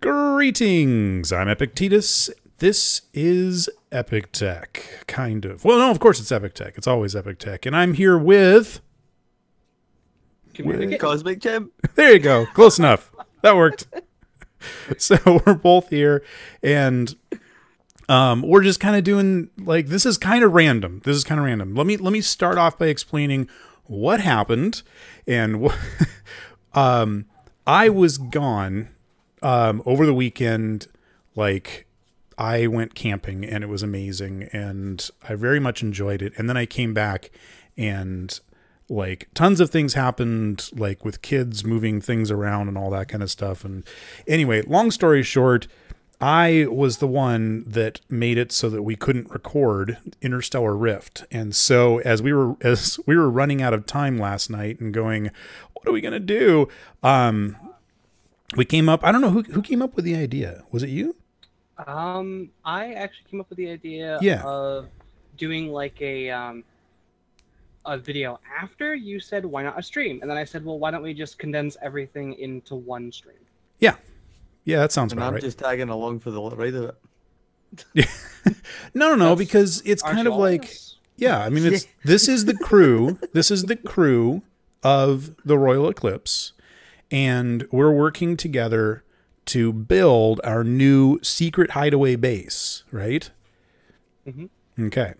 Greetings, I'm Epictetus. This is Epic Tech, kind of. Well, no, of course it's Epic Tech. It's always Epic Tech. And I'm here with... Cosmic Chimp. There you go. Close enough. That worked. So we're both here, and we're just kind of doing, like, this is kind of random. Let me start off by explaining what happened. And I was gone over the weekend. Like, I went camping and it was amazing and I very much enjoyed it. And then I came back and like tons of things happened, like with kids moving things around and all that kind of stuff. And anyway, long story short, I was the one that made it so that we couldn't record Interstellar Rift. And so as we were running out of time last night and going, what are we going to do? We came up, I don't know who came up with the idea. Was it you? I actually came up with the idea of doing like a video after. You said, why not a stream? And then I said, well, why don't we just condense everything into one stream? Yeah. Yeah, that sounds about right. I'm just tagging along for the ride of it. Yeah. No, because it's kind of like, yeah, I mean, this is the crew. This is the crew of the Royal Eclipse. And we're working together to build our new secret hideaway base, right? Mm-hmm. Okay.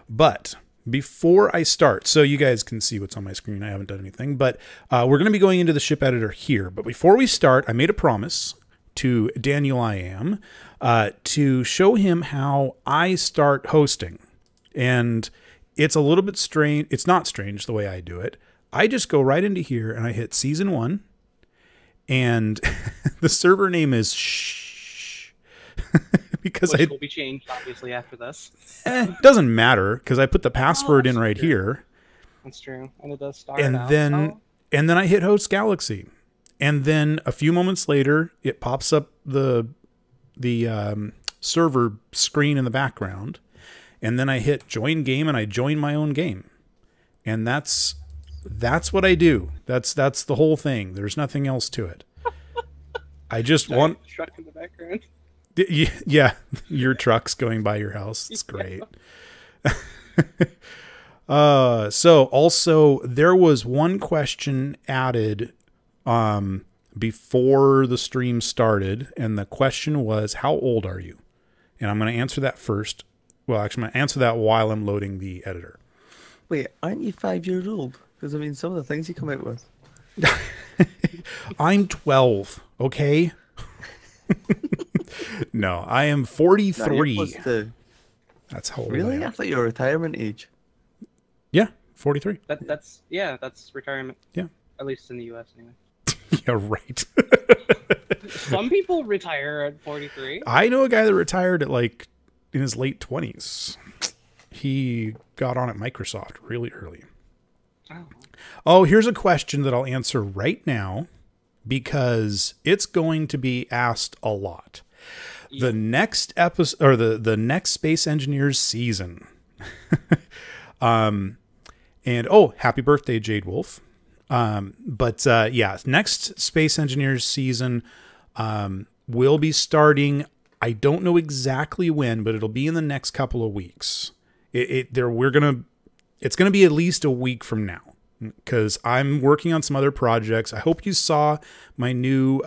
But before I start, so you guys can see what's on my screen. I haven't done anything, but we're going to be going into the ship editor here. But before we start, I made a promise to Daniel I Am to show him how I start hosting. And it's a little bit strange. It's not strange the way I do it. I just go right into here and I hit season 1. And the server name is shh because which will be changed obviously after this. It doesn't matter because I put the password in right here. That's true, and it does start. And then I hit Host Galaxy, and then a few moments later, it pops up the server screen in the background, and then I hit Join Game, and I join my own game, and that's what I do. That's the whole thing. There's nothing else to it. I just want truck in the background. Yeah, your truck's going by your house. It's great. So also there was one question added before the stream started, and the question was, how old are you? And I'm going to answer that first. Well, actually, I'm going to answer that while I'm loading the editor. Wait, aren't you 5 years old? Because, I mean, some of the things you come out with. I'm 12, okay? No, I am 43. That's how old I am. Really? I thought you were retirement age. Yeah, 43. That's retirement. Yeah. At least in the US, anyway. Yeah, right. Some people retire at 43. I know a guy that retired at, like, in his late 20s. He got on at Microsoft really early. Oh, here's a question that I'll answer right now because it's going to be asked a lot. Yeah. The next episode, or the next Space Engineers season. And happy birthday, Jade Wolf. Yeah, next Space Engineers season will be starting. I don't know exactly when, but it'll be in the next couple of weeks. It's going to be at least a week from now because I'm working on some other projects. I hope you saw my new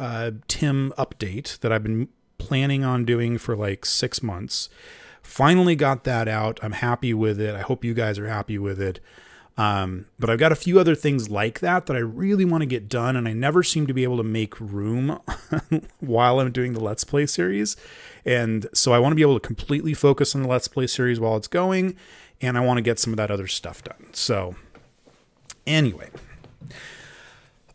Tim update that I've been planning on doing for like 6 months. Finally got that out. I'm happy with it. I hope you guys are happy with it. But I've got a few other things like that I really want to get done, and I never seem to be able to make room while I'm doing the Let's Play series. And so I want to be able to completely focus on the Let's Play series while it's going, and I want to get some of that other stuff done. So anyway,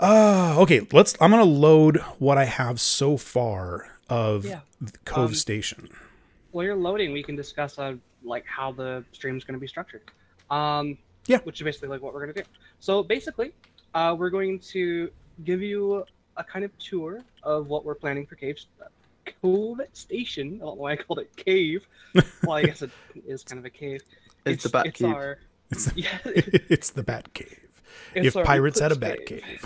okay, I'm going to load what I have so far of Cove Station. While you're loading, we can discuss like how the stream is going to be structured. Which is basically like what we're going to do. So basically, we're going to give you a kind of tour of what we're planning for Cove Station. I don't know why I called it cave. Well, I guess it is kind of a cave. It's the Bat Cave. It's the Bat Cave. If pirates had a Bat Cave.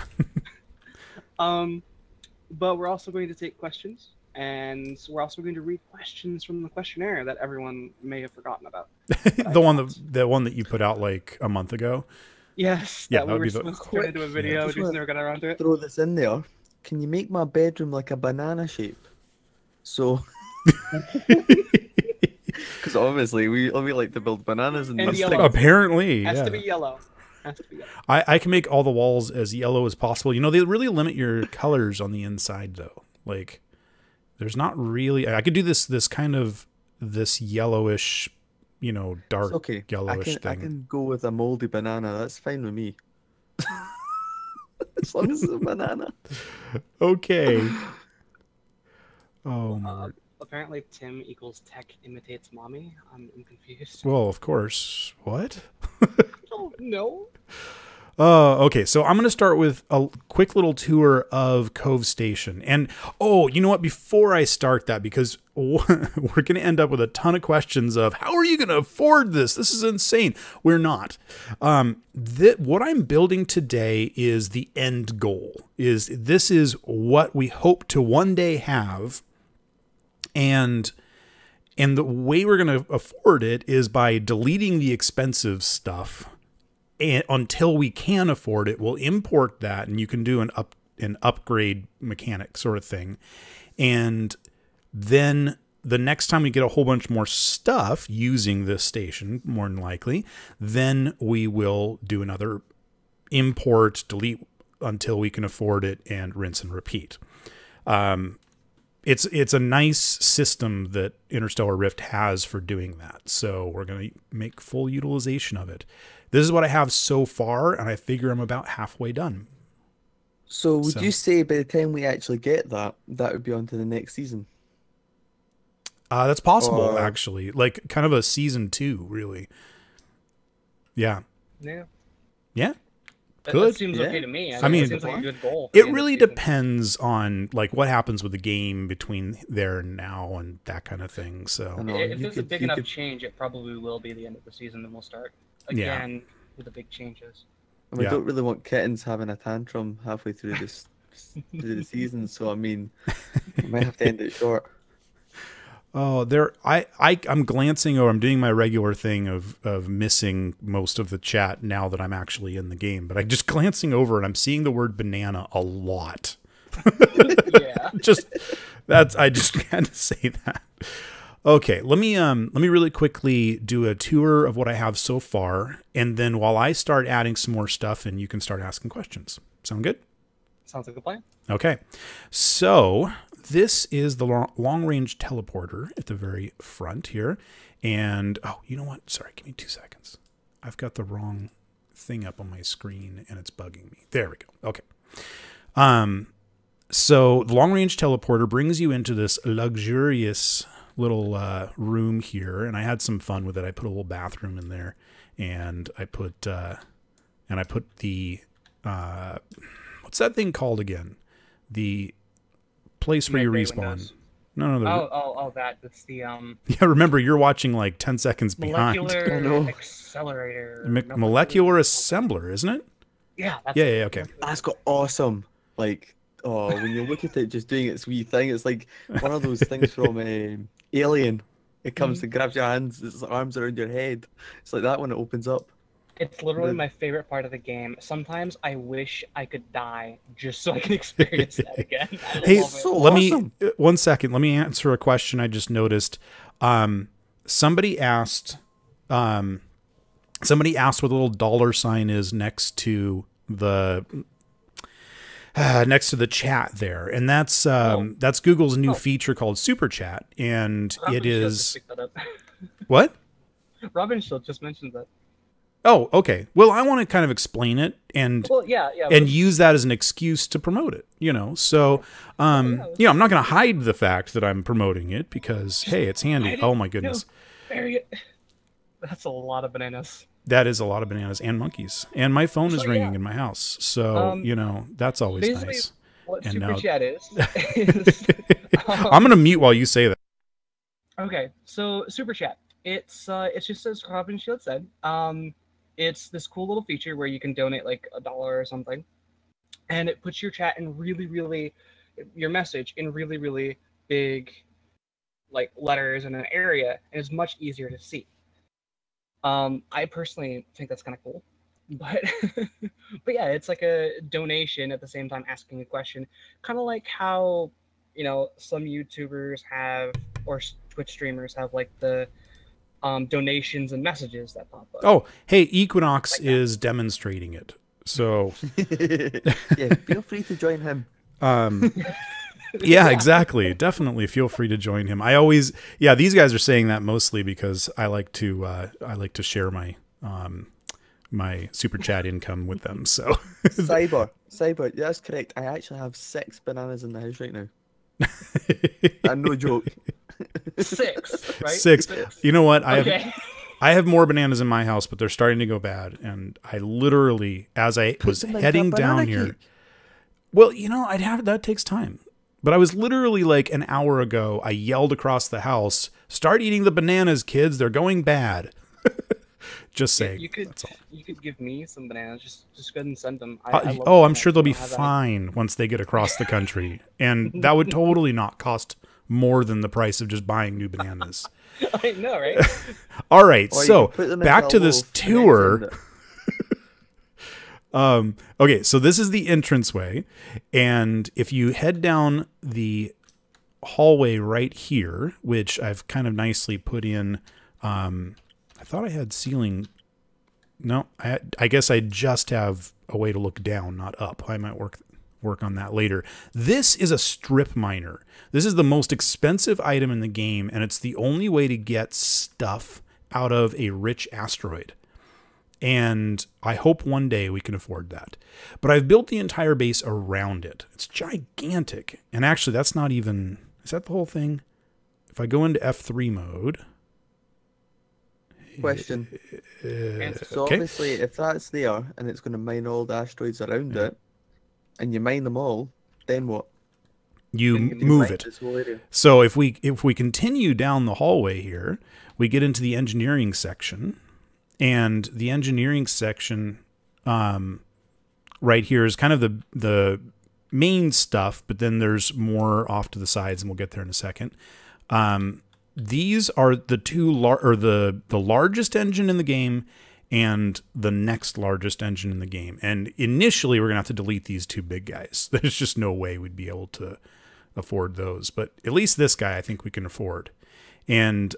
But we're also going to take questions, and we're also going to read questions from the questionnaire that everyone may have forgotten about. the one that you put out like a month ago. Yes. Yeah, that we were supposed to turn into a video. We just never got around to it. Throw this in there. Can you make my bedroom like a banana shape? So, because obviously we like to build bananas and apparently has to be yellow. I can make all the walls as yellow as possible. You know, they really limit your colors on the inside though. Like, there's not really. I could do this kind of this yellowish, you know, dark yellowish thing. I can go with a moldy banana. That's fine with me. As long as it's a banana. Okay. Oh my. Apparently, Tim equals tech imitates mommy. I'm confused. Well, of course. What? Oh no. Okay, so I'm going to start with a quick little tour of Cove Station. And, you know what? Before I start that, because we're going to end up with a ton of questions of, how are you going to afford this? This is insane. We're not. What I'm building today is the end goal. This is what we hope to one day have. And the way we're going to afford it is by deleting the expensive stuff. And until we can afford it, we'll import that, and you can do an upgrade mechanic sort of thing. And then the next time we get a whole bunch more stuff using this station, more than likely, then we will do another import, delete until we can afford it, and rinse and repeat. It's a nice system that Interstellar Rift has for doing that. So we're going to make full utilization of it. This is what I have so far, and I figure I'm about halfway done. So would you say by the time we actually get that would be on to the next season? That's possible, actually. Like, kind of a season 2, really. Yeah. Yeah. Yeah. That seems okay to me. I mean, it seems like a good goal. It really depends on like what happens with the game between there and now and that kind of thing. So if it's a big enough change, it probably will be the end of the season, and we'll start again with the big changes. And we don't really want Kittens having a tantrum halfway through through the season. So I mean, we might have to end it short. Oh, I'm glancing over. I'm doing my regular thing of missing most of the chat now that I'm actually in the game. But I'm just glancing over and I'm seeing the word banana a lot. Yeah. I just had to say that. Okay, let me really quickly do a tour of what I have so far, and then while I start adding some more stuff, and you can start asking questions. Sound good? Sounds like a plan. Okay, so this is the long-range teleporter at the very front here. And, you know what? Sorry, give me 2 seconds. I've got the wrong thing up on my screen, and it's bugging me. There we go. Okay. So the long-range teleporter brings you into this luxurious little room here, and I had some fun with it. I put a little bathroom in there, and I put the what's that thing called again? The place where you respawn. Windows. No. That's the Yeah, remember you're watching like 10 seconds behind. Molecular accelerator. Molecular assembler, isn't it? Yeah. Yeah. Okay. That's got awesome. Like, when you look at it, just doing its wee thing, it's like one of those things from Alien. It comes and grabs your hands, its arms around your head. It's like that when it opens up. It's literally my favorite part of the game. Sometimes I wish I could die just so I can experience that again. Hey, awesome. 1 second. Let me answer a question I just noticed. Somebody asked what the little dollar sign is next to the chat there, and that's Google's new feature called Super Chat, and it is what? Robin Shield just mentioned that. Oh, okay. Well, I want to kind of explain it and use that as an excuse to promote it, you know. So, I'm not going to hide the fact that I'm promoting it because, hey, it's handy. Oh my goodness. That's a lot of bananas. That is a lot of bananas and monkeys. And my phone is ringing in my house. So, that's always nice. What Super Chat is I'm going to mute while you say that. Okay. So Super Chat. It's just as Robin Shield said. It's this cool little feature where you can donate like $1 or something, and it puts your chat in your message in really big, like letters in an area, and it's much easier to see. I personally think that's kind of cool, but but yeah, it's like a donation at the same time asking a question, kind of like how some YouTubers have or Twitch streamers have like the donations and messages that pop up. Oh, hey, Equinox is demonstrating it. So yeah, feel free to join him. Yeah, exactly. Definitely feel free to join him. These guys are saying that mostly because I like to share my my super chat income with them. So Cyber, that's correct. I actually have 6 bananas in the house right now. And no joke. 6, right? 6. You know what? I have more bananas in my house, but they're starting to go bad. And I literally, as I was heading down here, well, that takes time. But I was literally like an hour ago, I yelled across the house, "Start eating the bananas, kids. They're going bad." Just saying. You could give me some bananas. Just go ahead and send them. I'm sure they'll be fine once they get across the country. And that would totally not cost more than the price of just buying new bananas. I know, right? All right, so back to this tour. Okay, so this is the entranceway, and if you head down the hallway right here, which I've kind of nicely put in, I thought I had ceiling. No, I guess I just have a way to look down, not up. I might work on that later. This is a strip miner. This is the most expensive item in the game, and it's the only way to get stuff out of a rich asteroid. And I hope one day we can afford that. But I've built the entire base around it. It's gigantic. And actually, that's not even... Is that the whole thing? If I go into F3 mode... Question. So obviously, if that's there, and it's going to mine all the asteroids around it, and you mine them all, then what? You move it. So if we continue down the hallway here, we get into the engineering section. And the engineering section right here is kind of the main stuff, but then there's more off to the sides, and we'll get there in a second. These are the largest engine in the game and the next largest engine in the game. And initially, we're going to have to delete these 2 big guys. There's just no way we'd be able to afford those. But at least this guy, I think we can afford. And...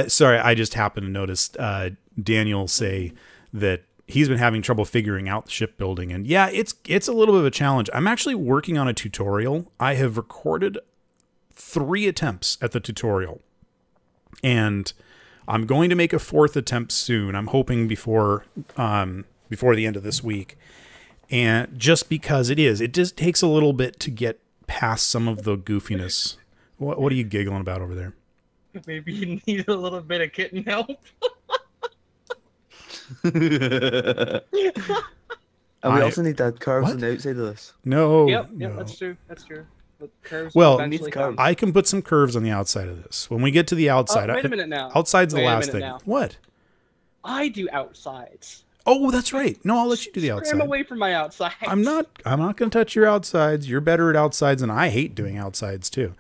sorry, I just happened to notice Daniel say that he's been having trouble figuring out the shipbuilding, and yeah, it's a little bit of a challenge. I'm actually working on a tutorial. I have recorded 3 attempts at the tutorial, and I'm going to make a 4th attempt soon. I'm hoping before the end of this week, and just because it just takes a little bit to get past some of the goofiness. What are you giggling about over there? Maybe you need a little bit of kitten help. And we also need to add curves on the outside of this. No. Yep, no. That's true. Curves I can put some curves on the outside of this. When we get to the outside. Wait a minute now. Outside's the last thing. Now. What? I do outsides. Oh, that's right. No, I'll let you do the outside. I'm away from my outsides. I'm not going to touch your outsides. You're better at outsides, and I hate doing outsides too.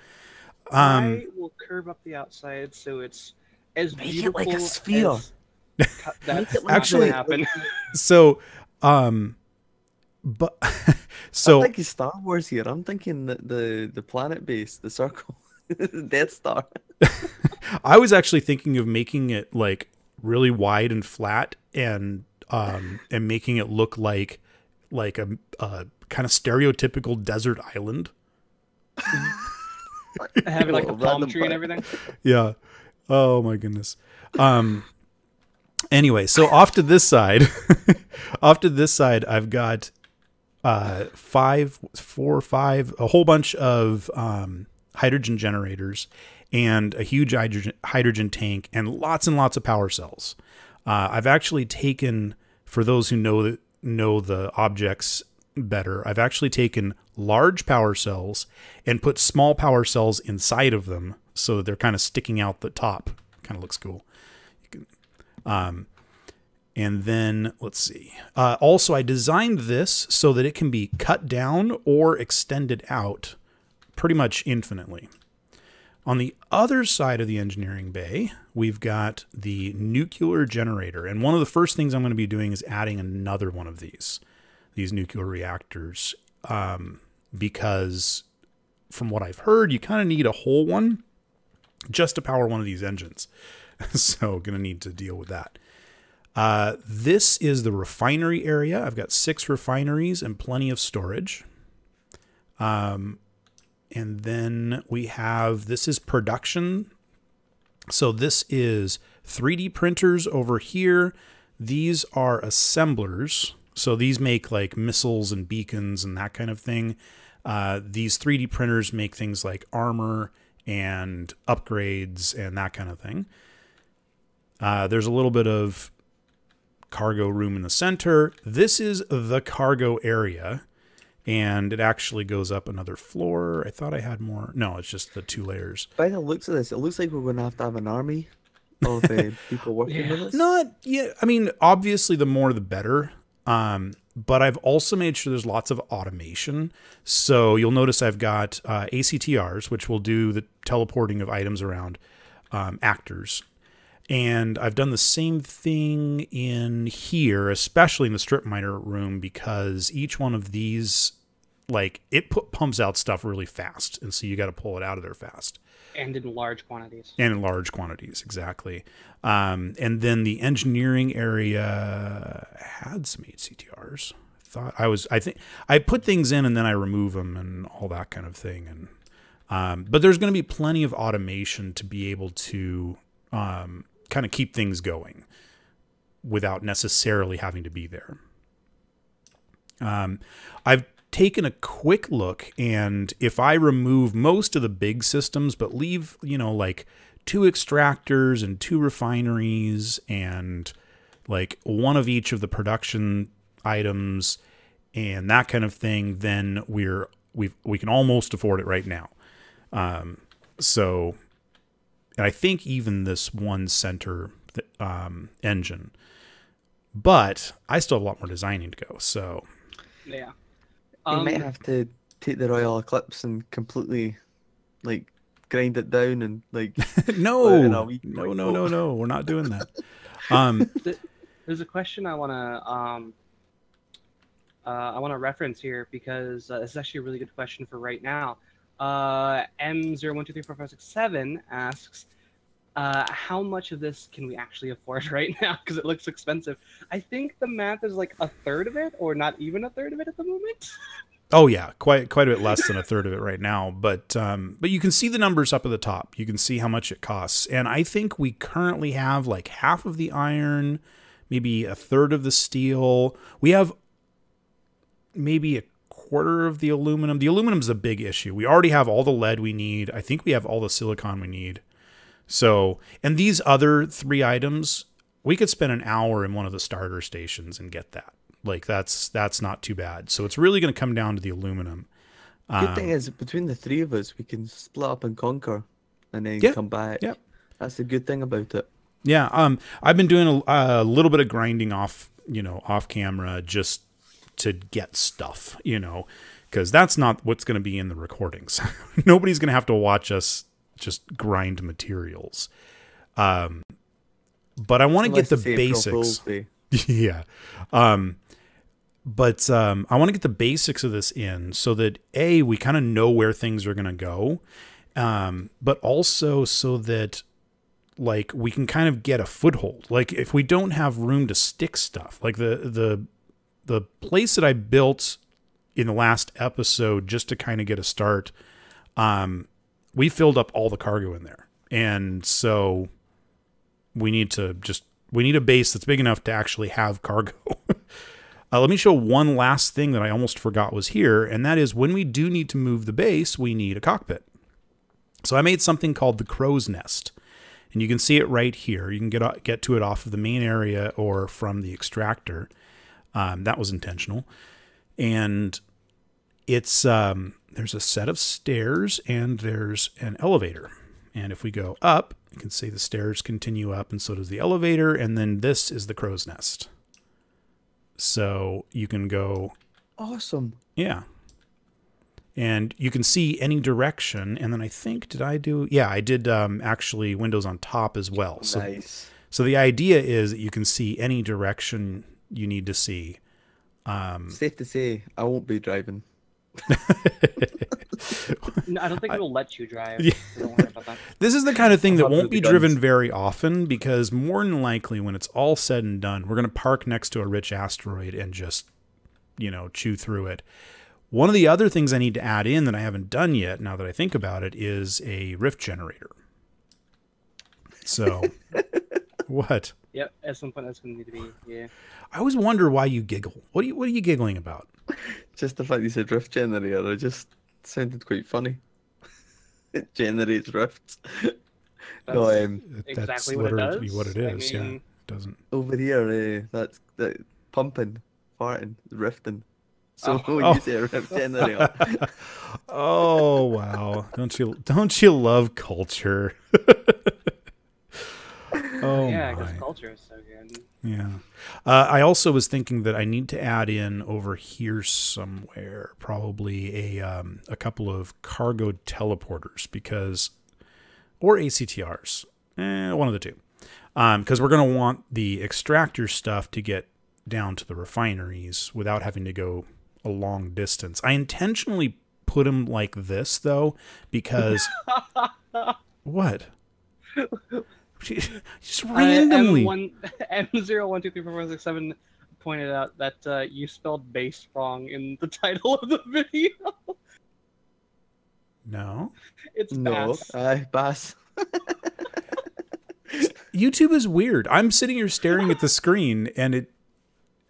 I will curve up the outside so it's as beautiful like a sphere. That's actually happen. So, but so I'm thinking Star Wars here. I'm thinking that the planet base, the circle, Death Star. I was actually thinking of making it like really wide and flat, and making it look like a kind of stereotypical desert island. Having like a palm tree and everything. Yeah. Oh my goodness. Anyway, so off to this side, I've got 5, a whole bunch of hydrogen generators and a huge hydrogen tank and lots of power cells. I've actually taken, for those who know the objects better. I've actually taken large power cells and put small power cells inside of them so that they're kind of sticking out the top. Kind of looks cool. You can, and then let's see. Also, I designed this so that it can be cut down or extended out pretty much infinitely. On the other side of the engineering bay, we've got the nuclear generator. And one of the first things I'm going to be doing is adding another one of these nuclear reactors, because from what I've heard, you kind of need a whole one just to power one of these engines. So going to need to deal with that. This is the refinery area. I've got 6 refineries and plenty of storage. And then we have, this is production. So this is 3D printers over here. These are assemblers. So these make like missiles and beacons and that kind of thing. These 3D printers make things like armor and upgrades and that kind of thing. There's a little bit of cargo room in the center. This is the cargo area. And it actually goes up another floor. I thought I had more. No, it's just the 2 layers. By the looks of this, it looks like we're going to have an army of people working with us. Not, yeah. I mean, obviously, the more the better. But I've also made sure there's lots of automation. So you'll notice I've got ACTRs, which will do the teleporting of items around actors. And I've done the same thing in here, especially in the strip miner room, because each one of these, like, it pumps out stuff really fast. And so you got to pull it out of there fast. And in large quantities. And in large quantities, exactly. And then the engineering area had some ACTRs. I think I put things in and then I remove them and all that kind of thing. And but there's going to be plenty of automation to be able to kind of keep things going without necessarily having to be there. I've taken a quick look, and if I remove most of the big systems, but leave, like 2 extractors and 2 refineries and like 1 of each of the production items and that kind of thing, then we can almost afford it right now. So I think even this 1 center engine, but I still have a lot more designing to go. So yeah. You might have to take the Royal Eclipse and completely, like, grind it down and, like... No, we're not doing that. There's a question I want to reference here, because this is actually a really good question for right now. M01234567 asks, how much of this can we actually afford right now? Because it looks expensive. I think the math is like 1/3 of it, or not even 1/3 of it at the moment. Oh yeah, quite a bit less than 1/3 of it right now. But you can see the numbers up at the top. You can see how much it costs, and I think we currently have like half of the iron, maybe 1/3 of the steel. We have maybe 1/4 of the aluminum. The aluminum's a big issue. We already have all the lead we need. I think we have all the silicon we need. So, and these other 3 items, we could spend an hour in one of the starter stations and get that. Like that's not too bad. So it's really going to come down to the aluminum. Good thing is, between the 3 of us, we can split up and conquer, and then come back. Yeah, that's the good thing about it. Yeah, I've been doing a little bit of grinding off camera just to get stuff, because that's not what's going to be in the recordings. Nobody's going to have to watch us just grind materials. But I want to get the basics. Yeah. But I want to get the basics of this in so that we kind of know where things are going to go. But also so that like we can kind of get a foothold. Like if we don't have room to stick stuff, like the place that I built in the last episode just to kind of get a start, we filled up all the cargo in there. And so we need a base that's big enough to actually have cargo. Let me show one last thing that I almost forgot was here, and that is when we do need to move the base, we need a cockpit. So I made something called the crow's nest, and you can see it right here. You can get to it off of the main area or from the extractor. That was intentional. and it's there's a set of stairs and there's an elevator. And if we go up, you can see the stairs continue up, and so does the elevator. And then this is the crow's nest. So you can go. Awesome. Yeah. And you can see any direction. And then I think, I did actually windows on top as well. Nice. So the idea is that you can see any direction you need to see. Safe to say, I won't be driving. No, I don't think it'll let you drive. Yeah. So don't worry about that. This is the kind of thing that won't be driven guns. very often, because more than likely when it's all said and done, we're going to park next to a rich asteroid and just, chew through it. One of the other things I need to add in that I haven't done yet, now that I think about it, is a rift generator. So, what? Yep, at some point that's going to need to be, yeah. I always wonder why you giggle. What are you giggling about? Just the fact you said rift generator, it just sounded quite funny. It generates rifts. No, Exactly that's what it literally does. what it is. I mean, Yeah, it doesn't. over here, that's pumping, farting, rifting. So Oh. when you say a rift generator, Oh wow! Don't you love culture? Oh yeah, my. because culture is so good. Yeah. I also was thinking that I need to add in over here somewhere, probably a couple of cargo teleporters, or ACTRs, one of the two, because we're going to want the extractor stuff to get down to the refineries without having to go a long distance. I intentionally put them like this though, because what? Just randomly. M01234467 pointed out that you spelled base wrong in the title of the video. No. It's no, bass. bass. YouTube is weird. I'm sitting here staring at the screen and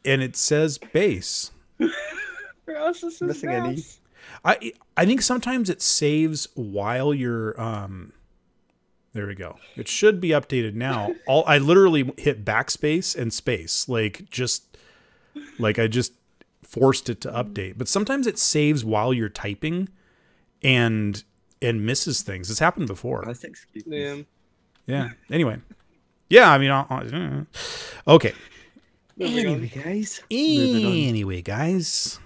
it says base. For us, this is Missing an E. bass. I think sometimes it saves while you're there we go. It should be updated now. I literally hit backspace and space, like I just forced it to update. But sometimes it saves while you're typing and misses things. It's happened before. That's excuse. Yeah. Yeah. Anyway. Yeah, I mean, okay. Moving on. Anyway, guys.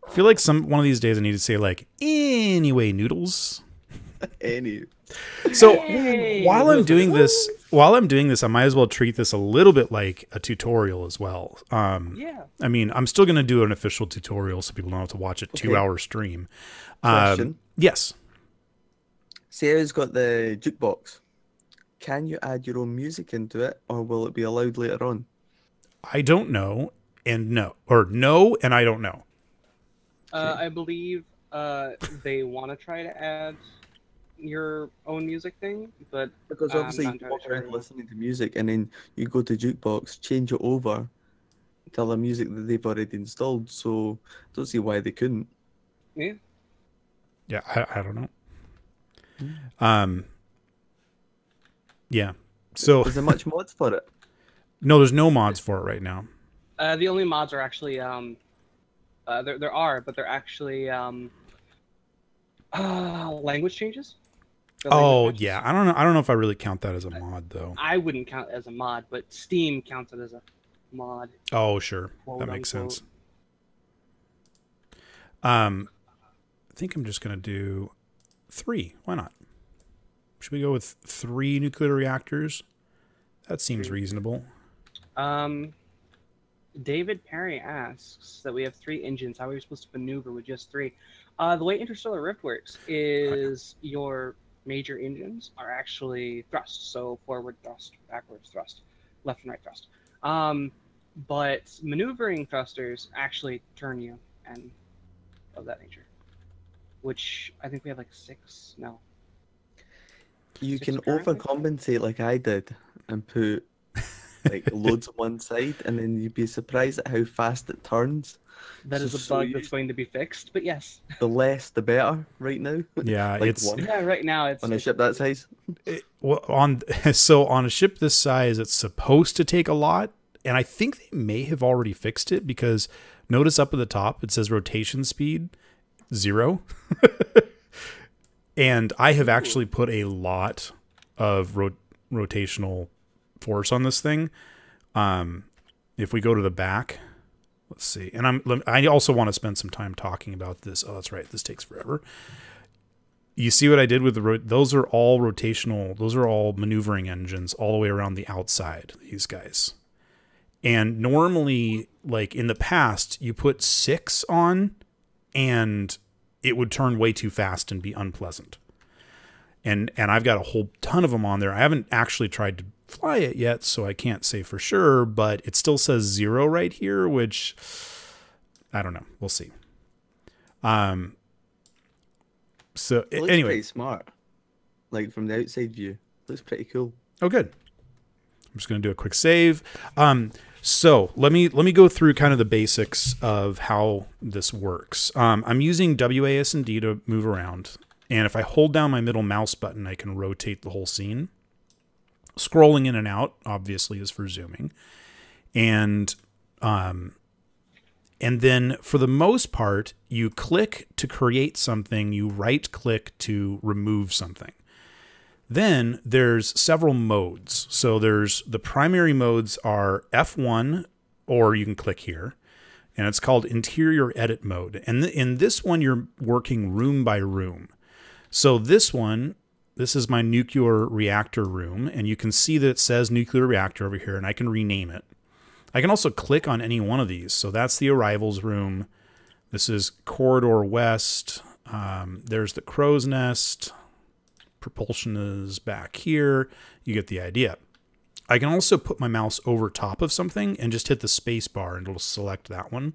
I feel like one of these days I need to say like, anyway, noodles. So Hey, while I'm doing this, I might as well treat this a little bit like a tutorial as well. Yeah. I mean, I'm still going to do an official tutorial so people don't have to watch a 2-hour stream. Question. Yes. Sarah's got the jukebox. Can you add your own music into it, or will it be allowed later on? I don't know, and no, and I don't know. I believe they want to try to add your own music thing, but Because obviously you not walk entirely around sure. listening to music, and then you go to jukebox, change it over to the music that they've already installed. So I don't see why they couldn't. Yeah. Yeah, I don't know. Yeah. So Is there much mods for it? no, there's no mods for it right now. The only mods are actually there are, but they're actually language changes. They're language Oh matches. yeah, I don't know if I really count that as a mod though. I wouldn't count it as a mod, but Steam counts it as a mod. Oh sure, Quote, that makes unquote. sense. I think I'm just gonna do 3. Why not? Should we go with 3 nuclear reactors? That seems reasonable. David Perry asks that we have 3 engines. How are we supposed to maneuver with just 3? The way Interstellar Rift works is your major engines are actually thrust. So forward thrust, backwards thrust, left and right thrust. But maneuvering thrusters actually turn you and of that nature. Which I think we have like 6 now. You 6 can currently? overcompensate like I did and put like loads on one side, and then you'd be surprised at how fast it turns. That is a So bug you- that's going to be fixed, but yes. The less, the better. Right now, Yeah, like it's one Yeah, right now it's on a ship that size. well, on a ship this size, it's supposed to take a lot. and I think they may have already fixed it, because notice up at the top, it says rotation speed 0. And I have actually put a lot of rotational force on this thing. If we go to the back, let's see. And I also want to spend some time talking about this. Oh, that's right. This takes forever. You see what I did with those are all rotational. Those are all maneuvering engines all the way around the outside, these guys. And normally, like in the past, you put 6 on and it would turn way too fast and be unpleasant. And I've got a whole ton of them on there. I haven't actually tried to fly it yet, so I can't say for sure, but it still says 0 right here, which I don't know. We'll see. So it looks anyway, pretty smart. Like from the outside view, it looks pretty cool. Oh, good. I'm just going to do a quick save. So let me go through kind of the basics of how this works. I'm using WASD to move around, and if I hold down my middle mouse button, I can rotate the whole scene. Scrolling in and out, obviously, is for zooming, and then for the most part, you click to create something, you right-click to remove something. Then there's several modes. So there's the primary modes are F1, or you can click here, and it's called interior edit mode. And in this one, you're working room by room. So this one, this is my nuclear reactor room, and you can see that it says nuclear reactor over here, and I can rename it. I can also click on any one of these. So that's the arrivals room. This is corridor west. There's the crow's nest. Propulsion is back here. You get the idea. I can also put my mouse over top of something and just hit the space bar and it'll select that one.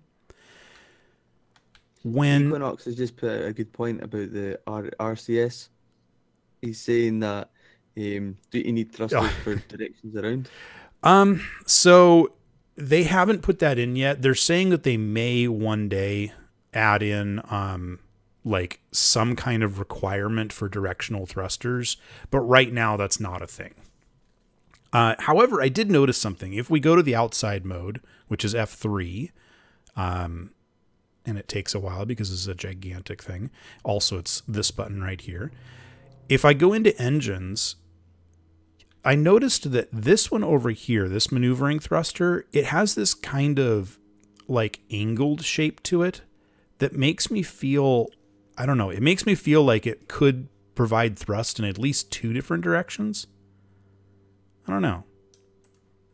When Equinox has just put a good point about the RCS. He's saying that do you need thrusters for directions around? So they haven't put that in yet. They're saying that they may one day add in like some kind of requirement for directional thrusters, but right now that's not a thing. However, I did notice something. If we go to the outside mode, which is F3, and it takes a while because this is a gigantic thing. Also, it's this button right here. If I go into engines, I noticed that this one over here, this maneuvering thruster, it has this kind of like angled shape to it that makes me feel, I don't know, it makes me feel like it could provide thrust in at least 2 different directions. I don't know.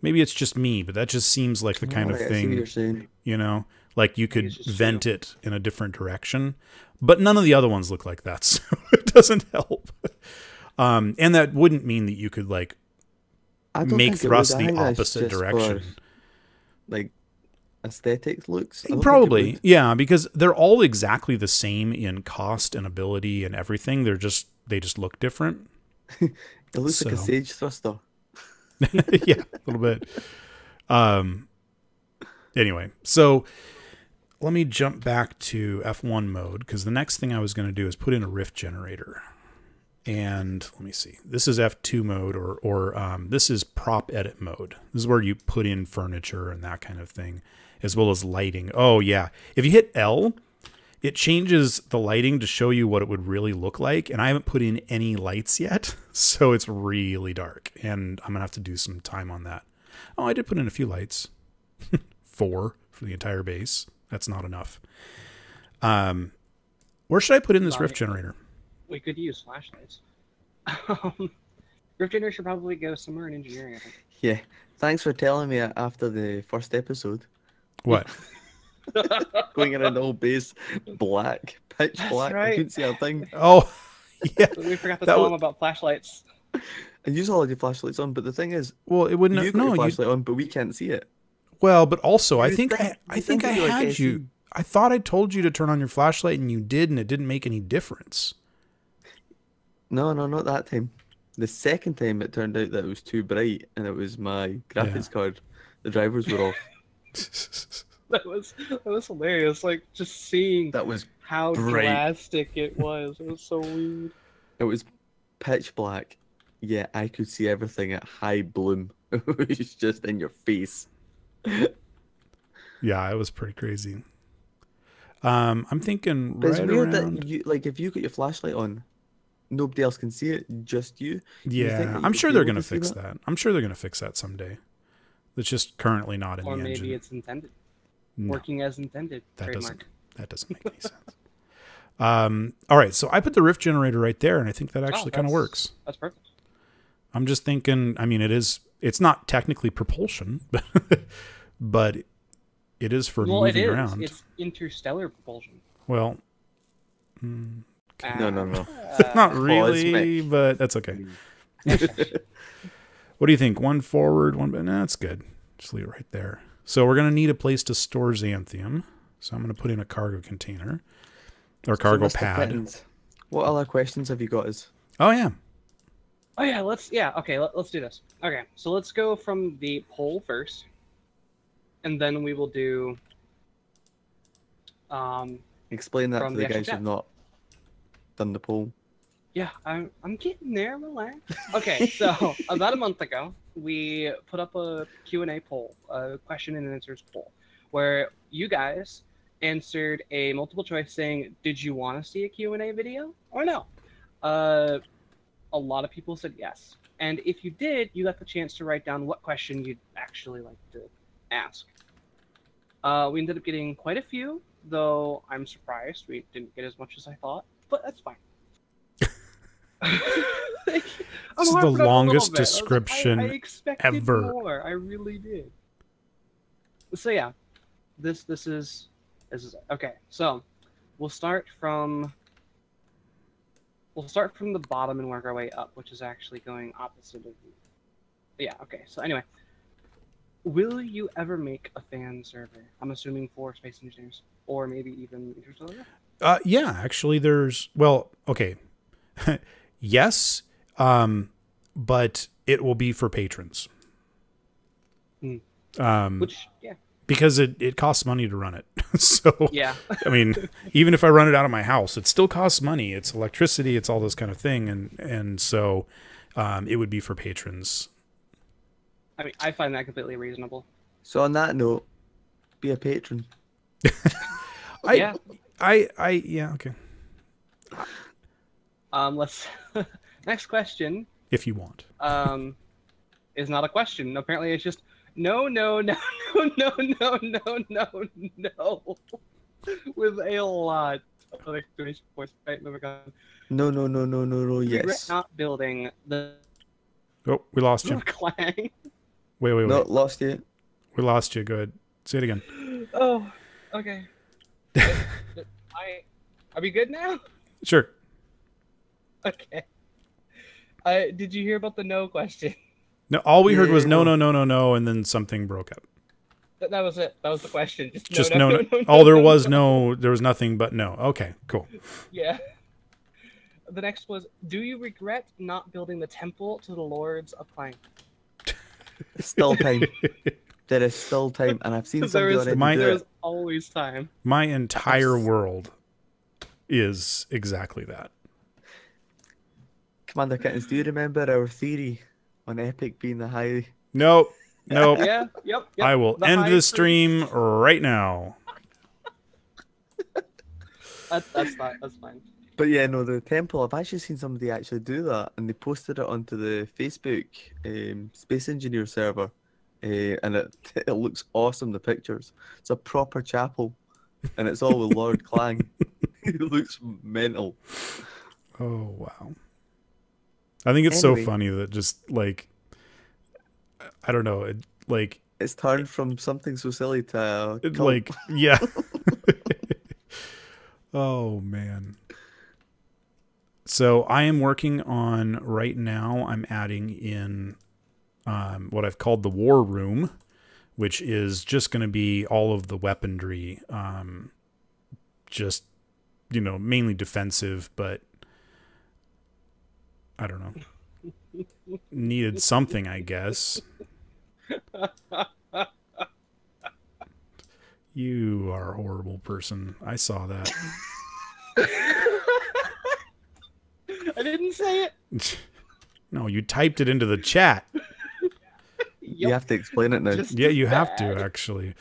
Maybe it's just me, but that just seems like the kind of I see thing, what you're saying. you know, like you could vent it in a different direction. But none of the other ones look like that, so it doesn't help. And that wouldn't mean that you could like make thrust the opposite direction. For, like aesthetics looks? Probably, yeah, because they're all exactly the same in cost and ability and everything. They just look different. It looks like a Sage thruster. Yeah, a little bit. Anyway, so let me jump back to F1 mode, because the next thing I was going to do is put in a rift generator. And let me see. This is F2 mode, or this is prop edit mode. This is where you put in furniture and that kind of thing, as well as lighting. Oh, yeah. If you hit L, it changes the lighting to show you what it would really look like. And I haven't put in any lights yet, so it's really dark. And I'm going to have to do some time on that. Oh, I did put in a few lights. 4 for the entire base. That's not enough. Where should I put in this rift generator? We could use flashlights. Rift generator should probably go somewhere in engineering, I think. Yeah. Thanks for telling me after the first episode. What? Going around the whole base, black, pitch black. Right. I couldn't see a thing. Oh, yeah. We forgot to tell them about flashlights. And you all had your flashlights on, but the thing is, well, it wouldn't. You got your flashlight on, but we can't see it. Well, but also, I think I like had you. I thought I told you to turn on your flashlight, and you did, and it didn't make any difference. No, not that time. The second time, it turned out that it was too bright, and it was my graphics card. The drivers were off. That was hilarious. Like just seeing that was how bright. drastic it was. It was so weird. It was pitch black. Yeah, I could see everything at high bloom. It was just in your face. Yeah, it was pretty crazy. I'm thinking But it's right weird around. that you like if you got your flashlight on, nobody else can see it, just you. You think Yeah, that you I'm would sure be they're able gonna to see fix that? that. I'm sure they're gonna fix that someday. It's just currently not in Or the maybe engine. it's intended. No, Working as intended. that Trademark. doesn't make any sense. All right, so I put the rift generator right there, and I think that actually kind of works. That's perfect. I'm just thinking. I mean, it's not technically propulsion, but it is for moving around. It's interstellar propulsion. Well, No. not really, Cosmic. but that's okay. What do you think? One forward, one. Nah, that's good. Just leave it right there. So we're gonna need a place to store xanthium. So I'm gonna put in a cargo container or cargo Mr. pad. Kittens, what other questions have you got us? Oh yeah. Oh yeah, let's do this. Okay, so let's go from the poll first, and then we will do. Explain that From to the the actual guys who've chat. not done the poll. Yeah, I'm getting there. Relax. Okay, so about a month ago, we put up a Q&A poll, a question and answers poll, where you guys answered a multiple choice saying, "Did you want to see a Q&A video or no?" A lot of people said yes, and if you did, you got the chance to write down what question you'd actually like to ask. We ended up getting quite a few, though I'm surprised we didn't get as much as I thought, but that's fine. This is the longest description I expected ever. more. I really did. So yeah, this is okay. So we'll start from the bottom and work our way up, which is actually going opposite of you. Yeah. Okay. So anyway, will you ever make a fan server? I'm assuming for Space Engineers, or maybe even Interstellar. Yeah, actually, okay. Yes, but it will be for patrons. Which, yeah. Because it costs money to run it. So, yeah. I mean, even if I run it out of my house, it still costs money. It's electricity. It's all this kind of thing. And so it would be for patrons. I mean, I find that completely reasonable. So on that note, be a patron. Yeah, okay. Let's next question. If you want. Is not a question. Apparently, it's just no, with a lot of exclamation points. Right, moving on. No, yes. Not building the. Oh, we lost you. Clang. Wait. No, lost you. We lost you. Go ahead. Say it again. Oh, okay. Are we good now? Sure. Okay. Did you hear about the no question? No, all we heard was no, and then something broke up. That was it. That was the question. Just no. Oh, there was nothing but no. Okay, cool. Yeah. The next was, do you regret not building the temple to the Lords of Clang? Still time. There is still time, and I've seen somebody already do it. There's always time. My entire world is exactly that. Commander Kittens, do you remember our theory on Epic being the high? Nope. Yeah, yep. I will end the stream right now. That's fine. But yeah, no, the temple, I've actually seen somebody actually do that, and they posted it onto the Facebook Space Engineer server, and it looks awesome, the pictures. It's a proper chapel, and it's all with Lord Clang. It looks mental. Oh, wow. I think it's so funny that just, like, I don't know, it's turned from something so silly to like, yeah. Oh, man. So I am working on right now. I'm adding in what I've called the war room, which is just going to be all of the weaponry, just, mainly defensive, but I don't know. Needed something, I guess. You are a horrible person. I saw that. I didn't say it. No, you typed it into the chat. You have to explain it now. Yeah, you have to actually.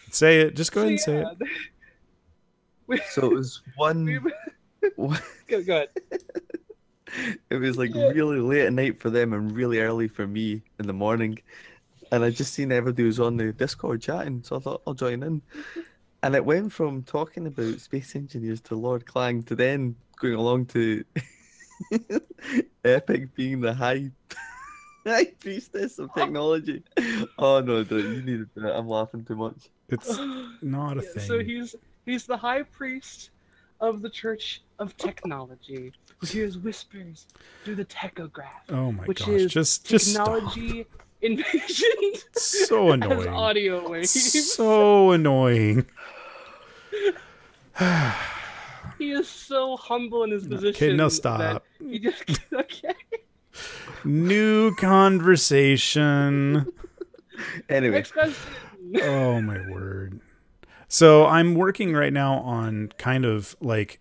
Say it. Just go ahead and say it. So it was one. Go ahead. It was like really late at night for them and really early for me in the morning. And I just seen everybody was on the Discord chatting, so I thought I'll join in. And it went from talking about space engineers to Lord Clang to then going along to Epic being the high priestess of technology. Oh no, you needed that. I'm laughing too much. It's not a thing. So he's the high priest of the Church of Technology, who hears whispers through the techograph. Oh my which gosh! Is just technology envisioned so annoying. As audio waves. So annoying. He is so humble in his position. Okay, no, stop. He just okay. New conversation. Anyway. Next question. Oh my word. So I'm working right now on kind of like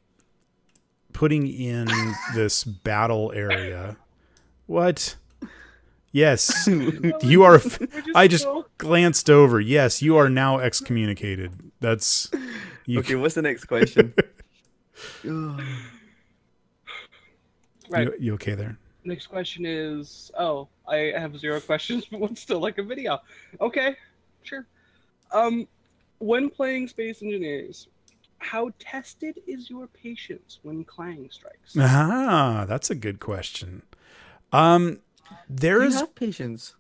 putting in this battle area. What? Yes, you are. I just glanced over. Yes, you are now excommunicated. That's. Okay, what's the next question? Right. You okay there? Next question is, I have 0 questions, but would still like a video. Okay, sure. When playing Space Engineers, how tested is your patience when Clang strikes? Ah, that's a good question. There's have patience.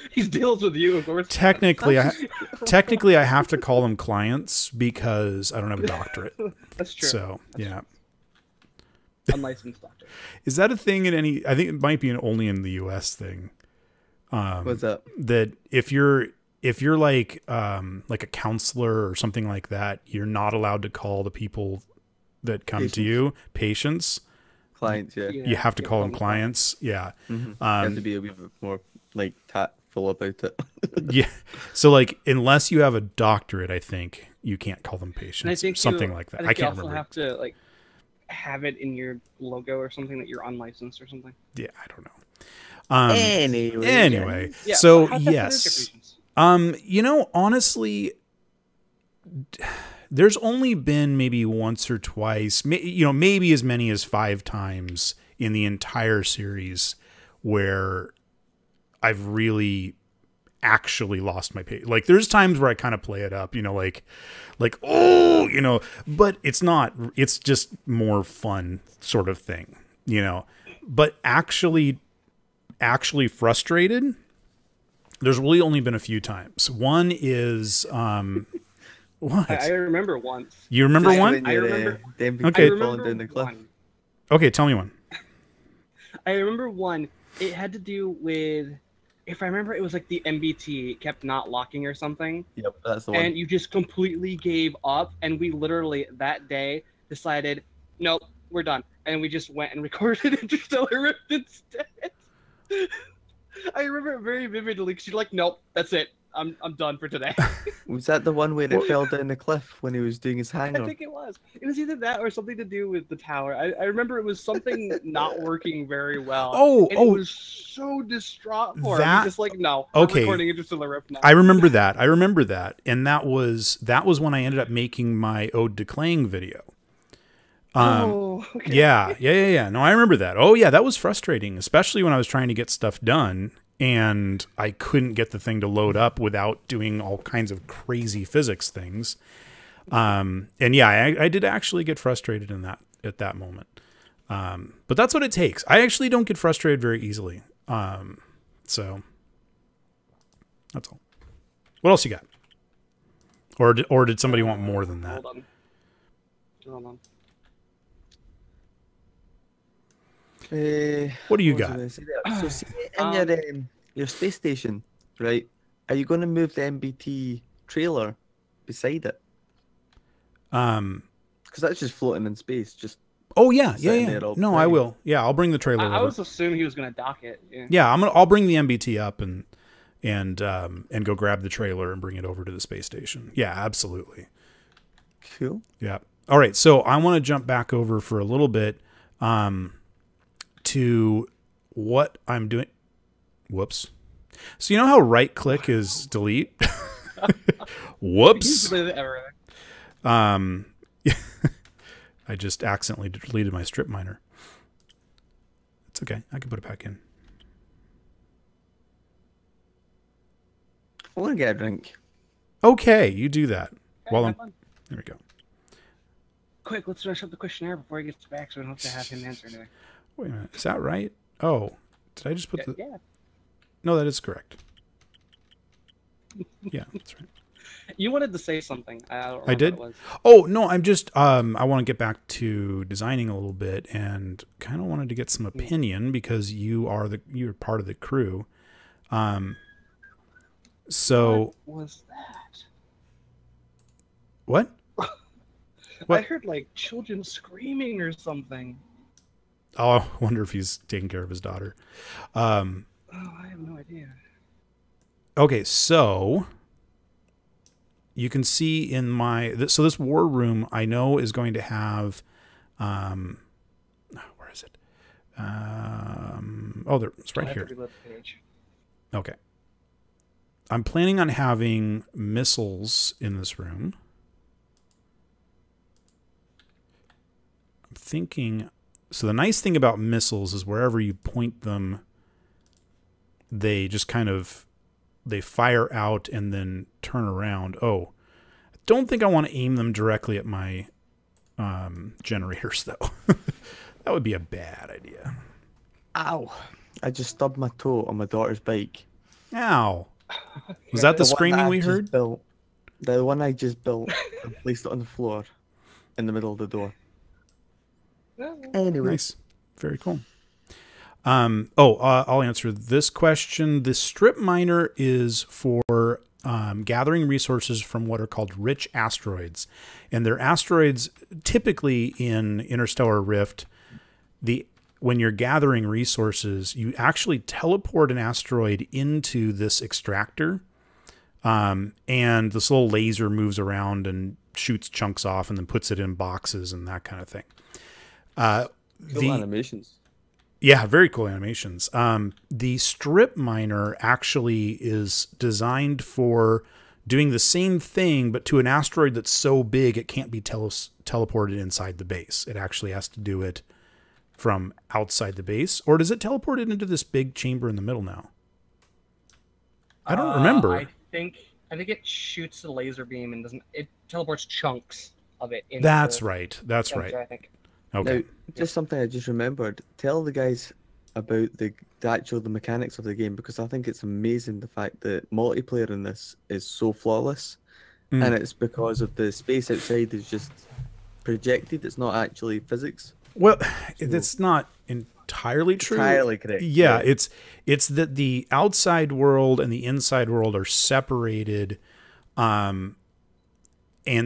He deals with you, of course. Technically, I have to call them clients because I don't have a doctorate. That's true. So That's yeah. True. Unlicensed doctor. Is that a thing in any? I think it might be only in the U.S. thing. What's that? That if you're like a counselor or something like that, you're not allowed to call the people that come to you patients. Clients, yeah. You have to call them clients. Yeah. Mm-hmm. You have to be a bit more like tactful about it. Yeah. So like, unless you have a doctorate, I think you can't call them patients. And I think something like that. I can't remember. You also have to like have it in your logo or something that you're unlicensed or something. Yeah, I don't know. Anyway. Yeah, so yes. Honestly, there's only been maybe once or twice, maybe as many as 5 times in the entire series where I've really actually lost my patience. Like there's times where I kind of play it up, but it's not, it's just more fun sort of thing, but actually frustrated. There's really only been a few times. One is, what? I remember once. You remember one? I remember. Okay. I remember one. Okay, tell me one. I remember one. It had to do with, if I remember, it was like the MBT kept not locking or something. Yep, that's the one. And you just completely gave up, and we literally that day decided, nope, we're done, and we just went and recorded Interstellar Rift instead. I remember it very vividly because you're like, nope, that's it. I'm done for today. Was that the one where it fell down the cliff when he was doing his hangar? I think it was. It was either that or something to do with the tower. I remember it was something not working very well. It was so distraught for him. He's just like, no, I'm recording Interstellar Rift now. I remember that. And that was when I ended up making my Ode to Clang video. Okay. Yeah. No, I remember that. Oh yeah, that was frustrating, especially when I was trying to get stuff done and I couldn't get the thing to load up without doing all kinds of crazy physics things. And yeah, I did actually get frustrated at that moment. But that's what it takes. I actually don't get frustrated very easily. So that's all. What else you got? Or did somebody want more than that? Hold on. What do you got? So see in your space station, right? Are you going to move the MBT trailer beside it? Because that's just floating in space. Just yeah. No, I will. Yeah, I'll bring the trailer. I was assuming he was going to dock it. Yeah, I'll bring the MBT up and go grab the trailer and bring it over to the space station. Yeah, absolutely. Cool. Yeah. All right. So I want to jump back over for a little bit. To what I'm doing. Whoops. So you know how right click is delete? Whoops. I just accidentally deleted my strip miner. It's okay. I can put it back in. I want to get a drink. Okay, you do that. Well, there we go. Quick, let's finish up the questionnaire before he gets back, so we don't have to have him answer anything. Wait a minute. Is that right? Oh, did I just put the... Yeah. No, that is correct. Yeah, that's right. You wanted to say something. I did? What it was. Oh, no, I'm just... I want to get back to designing a little bit and kind of wanted to get some opinion because you're part of the crew. So... What was that? What? What? I heard like children screaming or something. Oh, I wonder if he's taking care of his daughter. Oh, I have no idea. Okay, so you can see in my... So this war room I know is going to have... where is it? Oh, there, it's right here. Okay. I'm planning on having missiles in this room. I'm thinking... So the nice thing about missiles is wherever you point them, they just kind of... They fire out and then turn around. Oh, I don't think I want to aim them directly at my generators, though. That would be a bad idea. Ow. I just stubbed my toe on my daughter's bike. Ow. Was that the screaming we heard? The one I just built and placed it on the floor in the middle of the door. Anyway. Nice. Very cool. I'll answer this question. The strip miner is for gathering resources from what are called rich asteroids. And they're asteroids typically in Interstellar Rift. When you're gathering resources, you actually teleport an asteroid into this extractor. And this little laser moves around and shoots chunks off and then puts it in boxes and that kind of thing. Cool animations. Yeah, very cool animations. The strip miner actually is designed for doing the same thing, but to an asteroid that's so big it can't be teleported inside the base. It actually has to do it from outside the base. Or does it teleport it into this big chamber in the middle now? I don't remember. I think it shoots the laser beam and it teleports chunks of it into That's right. That's right. I think. Okay. Now, just something I just remembered. Tell the guys about the mechanics of the game, because I think it's amazing the fact that multiplayer in this is so flawless, and it's because of the space outside is just projected. It's not actually physics. Well, that's not entirely true. Entirely correct. Yeah, it's that the outside world and the inside world are separated. And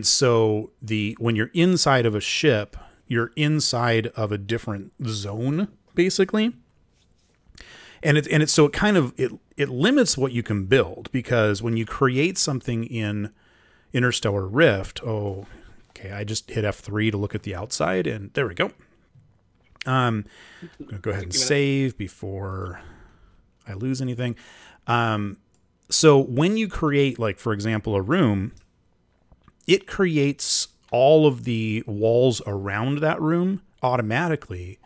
so when you're inside of a ship, you're inside of a different zone, basically. And so it kind of it limits what you can build, because when you create something in Interstellar Rift, I just hit F3 to look at the outside, and there we go. I'm gonna go ahead and save before I lose anything. So when you create, like, for example, a room, it creates all of the walls around that room automatically,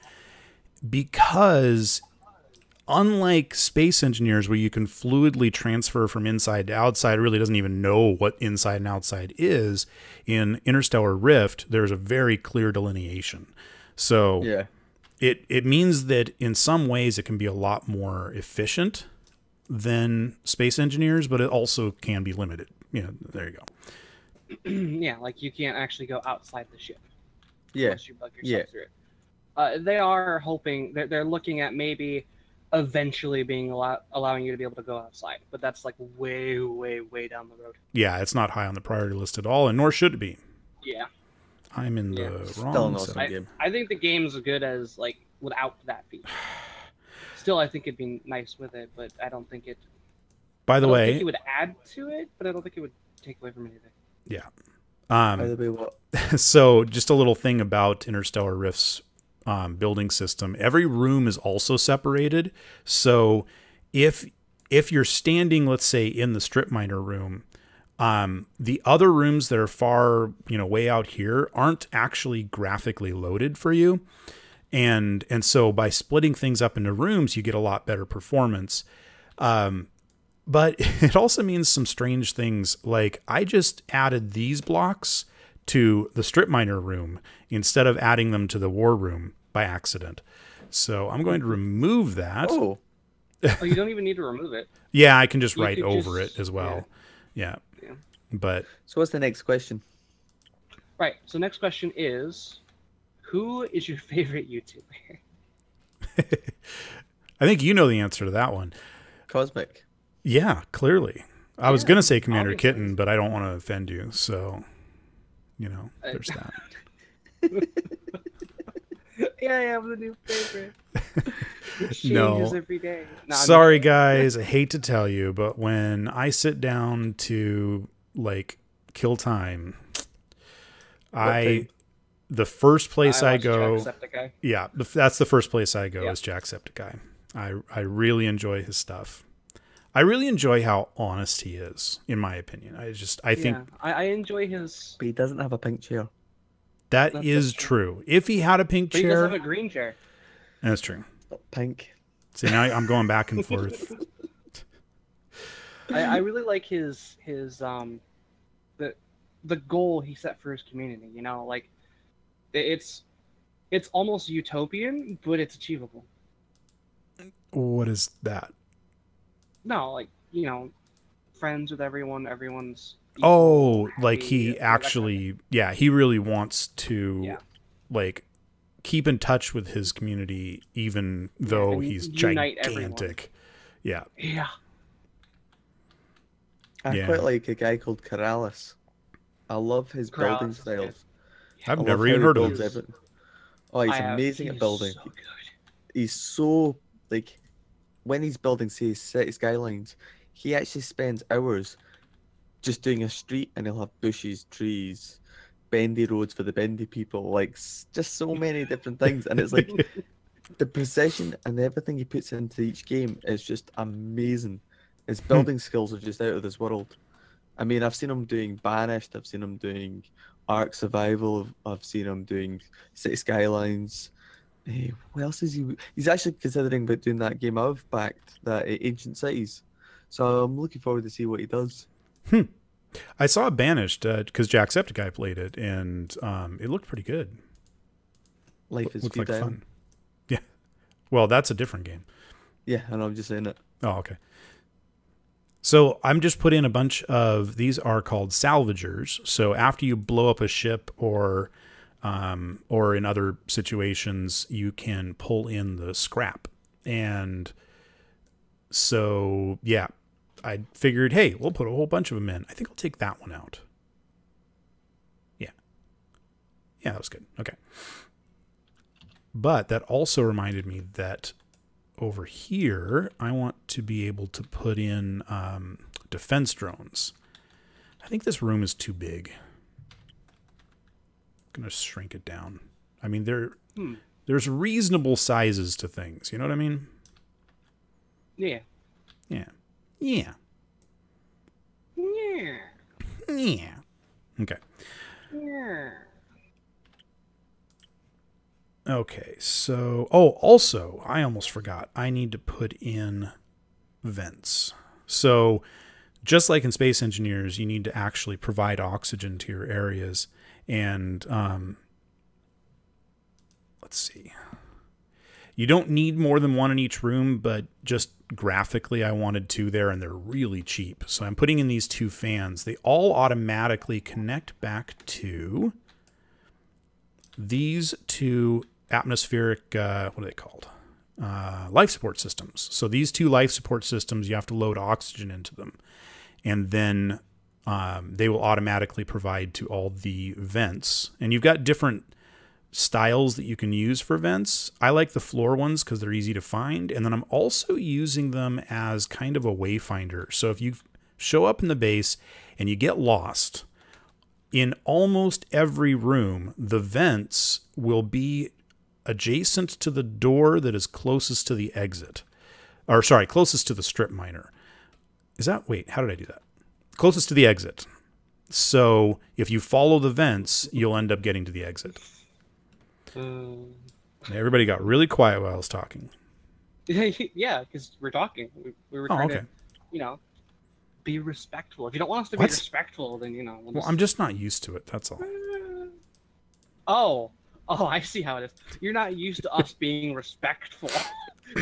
because unlike Space Engineers, where you can fluidly transfer from inside to outside, it really doesn't even know what inside and outside is. In Interstellar Rift, there's a very clear delineation. So yeah, it means that in some ways it can be a lot more efficient than Space Engineers, but it also can be limited. There you go. Yeah, like you can't actually go outside the ship. Yeah. Unless you bug yourself through it. They are hoping they're looking at maybe eventually being allowing you to be able to go outside, but that's like way down the road. Yeah, it's not high on the priority list at all, and nor should it be. Yeah. I'm in the wrong game. I think the game's as good as like without that feature. Still, I think it'd be nice with it, but I don't think it. By the way, I think it would add to it, but I don't think it would take away from anything. Yeah. By the way, what? So just a little thing about Interstellar Rift's building system. Every room is also separated. So if you're standing, let's say, in the strip miner room, the other rooms that are far, way out here aren't actually graphically loaded for you. And so by splitting things up into rooms, you get a lot better performance. But it also means some strange things. Like I just added these blocks to the strip miner room instead of adding them to the war room by accident. So I'm going to remove that. Oh, you don't even need to remove it. Yeah, I can just write over it as well. Yeah. But so what's the next question? Right. So next question is, who is your favorite YouTuber? I think you know the answer to that one. Cosmic. Yeah, clearly. I was going to say Commander Kitten, but I don't want to offend you. So, there's that. Yeah, I have the new favorite. It changes every day. No, sorry, guys. I hate to tell you, but when I sit down to kill time, the first place I go, yeah, that's the first place I go is Jacksepticeye. I really enjoy his stuff. I really enjoy how honest he is, in my opinion. I think I enjoy his. But he doesn't have a pink chair. That's true. If he had a pink chair, he does have a green chair. That's true. Pink. See, now I'm going back and forth. I really like his the goal he set for his community. It's almost utopian, but it's achievable. What is that? No, friends with everyone. Everyone's equal, happy, he actually, he really wants to, keep in touch with his community, even though he's gigantic. Yeah. Yeah. I quite like a guy called Corrales. I love his building styles. I've never even heard of him. Oh, he's amazing at building. So good. He's so, when he's building, say, city skylines, he actually spends hours just doing a street, and he'll have bushes, trees, bendy roads for the bendy people, just so many different things. And it's the precision and everything he puts into each game is just amazing. His building skills are just out of this world. I mean, I've seen him doing Banished, I've seen him doing Ark Survival, I've seen him doing City Skylines. Hey, what else is he? He's actually considering about doing that game I've backed, that Ancient Cities. So I'm looking forward to see what he does. I saw Banished because Jacksepticeye played it, and it looked pretty good. Life is looked fun. Yeah. Well, that's a different game. Yeah, and I'm just saying it. Oh, okay. So I'm just put in a bunch of, these are called Salvagers. So after you blow up a ship or in other situations, you can pull in the scrap. And so, yeah, I figured, hey, we'll put a whole bunch of them in. I think I'll take that one out. Yeah. Yeah, that was good. Okay. But that also reminded me that over here, I want to be able to put in defense drones. I think this room is too big. I'm going to shrink it down. I mean, there's reasonable sizes to things. You know what I mean? Yeah. Yeah. Yeah. Yeah. Yeah. Okay. Yeah. Okay, so... Oh, also, I almost forgot. I need to put in vents. So, just like in Space Engineers, you need to actually provide oxygen to your areas. And, let's see. You don't need more than one in each room, but just graphically, I wanted two there, and they're really cheap. So I'm putting in these two fans. They all automatically connect back to these two atmospheric, what are they called? Life support systems. So these two life support systems, you have to load oxygen into them. And then they will automatically provide to all the vents. And you've got different styles that you can use for vents. I like the floor ones because they're easy to find. And then I'm also using them as kind of a wayfinder. So if you show up in the base and you get lost, in almost every room, the vents will be adjacent to the door that is closest to the exit. Or sorry, closest to the strip miner. Is that, wait, how did I do that? Closest to the exit. So if you follow the vents, you'll end up getting to the exit. Everybody got really quiet while I was talking. Yeah, because we're talking. We were trying to, you know, be respectful. If you don't want us to be respectful, then, you know. Well, I'm just not used to it. That's all. Oh, I see how it is. You're not used to us being respectful,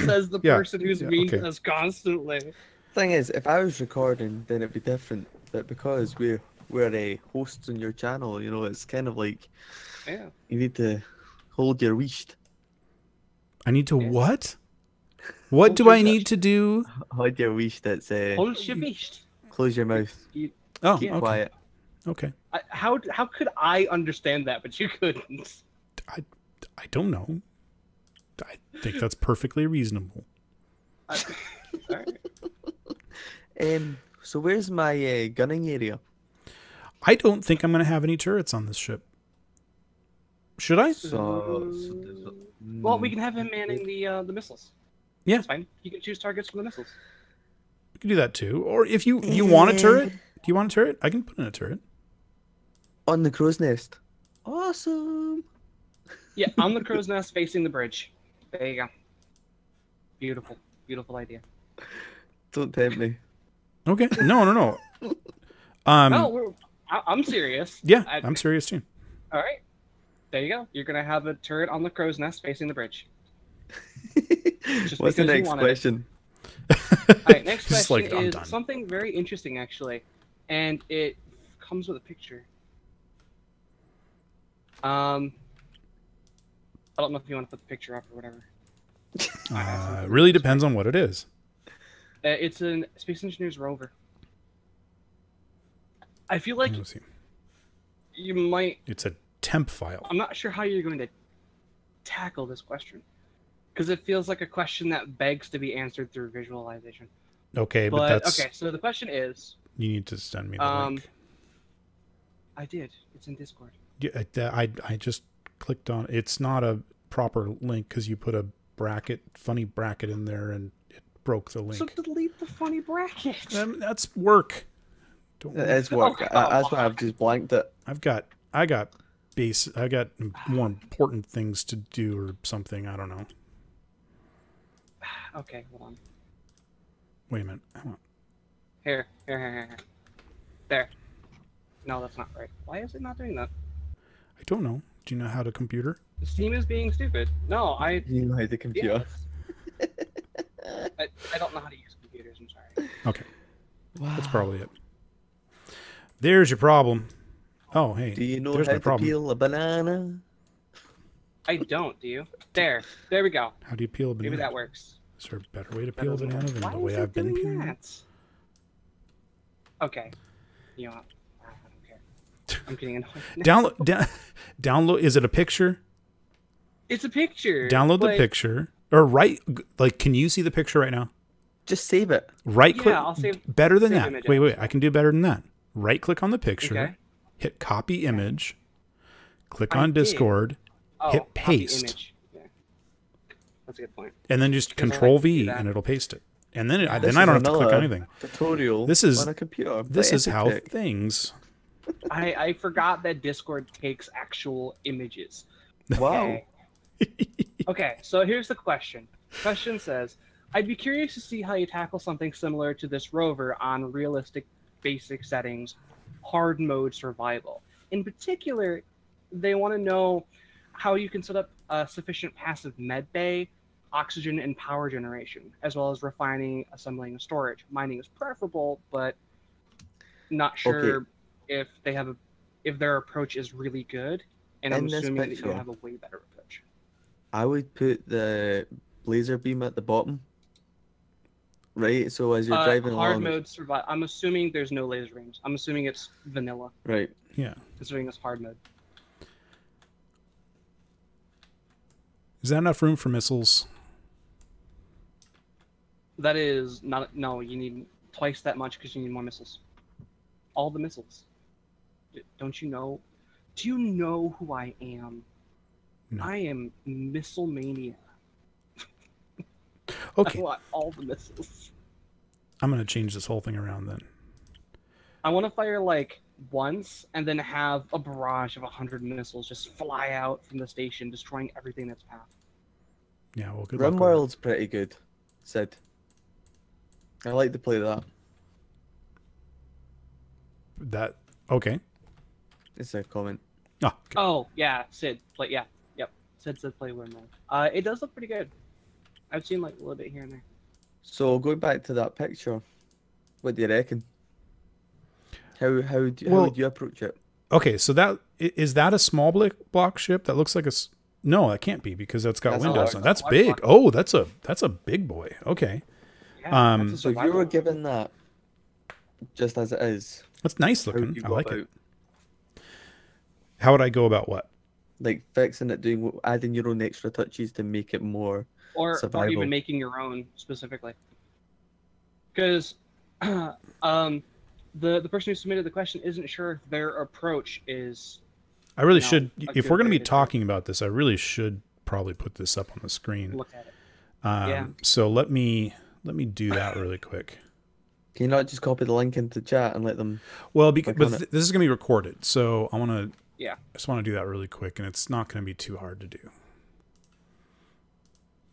says the person who's mean to us constantly. Thing is, if I was recording, then it'd be different. But because we're hosts on your channel, you know, it's kind of like, you need to hold your wheest. I need to what? What do I need to do? Hold your wheest. That's hold your wheest. Close your mouth. Keep quiet. Okay. How could I understand that, but you couldn't? I don't know. I think that's perfectly reasonable. All right. So where's my gunning area? I don't think I'm going to have any turrets on this ship. Should I? Well, we can have him manning the missiles. Yeah. That's fine. You can choose targets for the missiles. We can do that too. Or if you want a turret, do you want a turret? I can put in a turret. On the crow's nest. Awesome. Yeah, on the crow's nest facing the bridge. There you go. Beautiful. Beautiful idea. Don't tempt me. Okay. No. No, I'm serious. Yeah, I'm serious too. All right. There you go. You're going to have a turret on the crow's nest facing the bridge. What's the next question? All right, next question like, is something very interesting, actually. And it comes with a picture. I don't know if you want to put the picture up or whatever. It really depends on what it is. It's a Space Engineers rover. I feel like you might... It's a temp file. I'm not sure how you're going to tackle this question. Because it feels like a question that begs to be answered through visualization. Okay, but that's... Okay, so the question is... You need to send me the link. I did. It's in Discord. Yeah, I just clicked on... It's not a proper link because you put a funny bracket in there and it broke the link. So delete the funny bracket. That's work. It's work. That's why I've just blanked it. I got more important things to do or something. I don't know. Okay, hold on. Wait a minute. Hold on. Here. There. No, that's not right. Why is it not doing that? I don't know. Do you know how to computer? Steam is being stupid. No, You know how to computer. Yes. I don't know how to use computers. I'm sorry. Okay. Wow. That's probably it. There's your problem. Oh, hey. Do you know how to peel a banana? I don't, do you? There we go. How do you peel a banana? Maybe that works. Is there a better way to peel a banana than the way I've been peeling it? Okay. You know what? I don't care. I'm getting annoyed. Download. Is it a picture? It's a picture. Download the picture. Or can you see the picture right now? Just save it. Right click. Yeah, I'll save. Better than that. Wait. I can do better than that. Right click on the picture. Okay. Hit copy image. Click on Discord. Hit paste. Yeah. That's a good point. And then just Control V and it'll paste it. And then I don't have to click anything. Tutorial on a computer. This is how things. I forgot that Discord takes actual images. Wow. Okay, so here's the question. Question says, I'd be curious to see how you tackle something similar to this rover on realistic basic settings, hard mode survival. In particular, they want to know how you can set up a sufficient passive med bay, oxygen and power generation, as well as refining, assembling, and storage. Mining is preferable, but not sure if their approach is really good. And I'm assuming that you have a way better approach. I would put the laser beam at the bottom. Right, so as you're driving along... Hard mode survival. I'm assuming there's no laser beams. I'm assuming it's vanilla. Right. Yeah. Considering it's hard mode. Is that enough room for missiles? That is not... No, you need twice that much because you need more missiles. All the missiles. Don't you know? Do you know who I am? No. I am Missile Mania. Okay. I want all the missiles. I'm going to change this whole thing around then. I want to fire like once and then have a barrage of 100 missiles just fly out from the station, destroying everything in its path. Yeah, well, good luck with RimWorld's pretty good, Sid. I like to play that. that. Okay. It's a comment. Oh, okay. Oh, yeah, Sid. Yep. Sid said play RimWorld. It does look pretty good. I've seen like a little bit here and there. So going back to that picture, what do you reckon? How would you approach it? Okay, so that is that a small block ship that looks like a no, that can't be because that's got That's windows a on. That's large big. block. Oh, that's a big boy. Okay. Yeah, that's a So if you survival. were given that just as it is, That's nice how would looking. you I go like about, it. How would I go about what? like fixing it, adding your own extra touches to make it more or survival? even making your own specifically. Because the person who submitted the question isn't sure if their approach is. I really No, should. a If good we're going to way be to do it. talking about this, I really should probably put this up on the screen. Look at it. Yeah. So let me do that really quick. Can you not just copy the link into chat and let them? Well, because Click on this is going to be recorded, so I want to. Yeah. I just want to do that really quick, and it's not going to be too hard to do.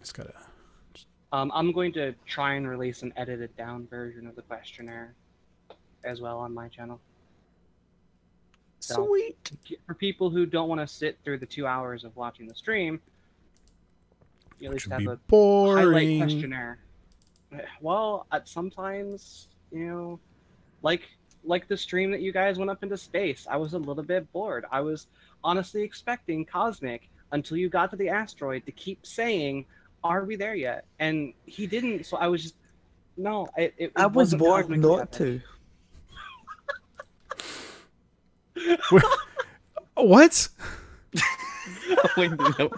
Just gotta. I'm going to try and release an edited down version of the questionnaire as well on my channel. So, Sweet. for people who don't want to sit through the 2 hours of watching the stream, you at least Should have be a boring. highlight questionnaire. Well, sometimes, like the stream that you guys went up into space, I was a little bit bored. I was honestly expecting Cosmic until you got to the asteroid to keep saying, "Are we there yet?" And he didn't, so I was just no. I was wasn't bored cosmically not epic. to. What? Wait, no.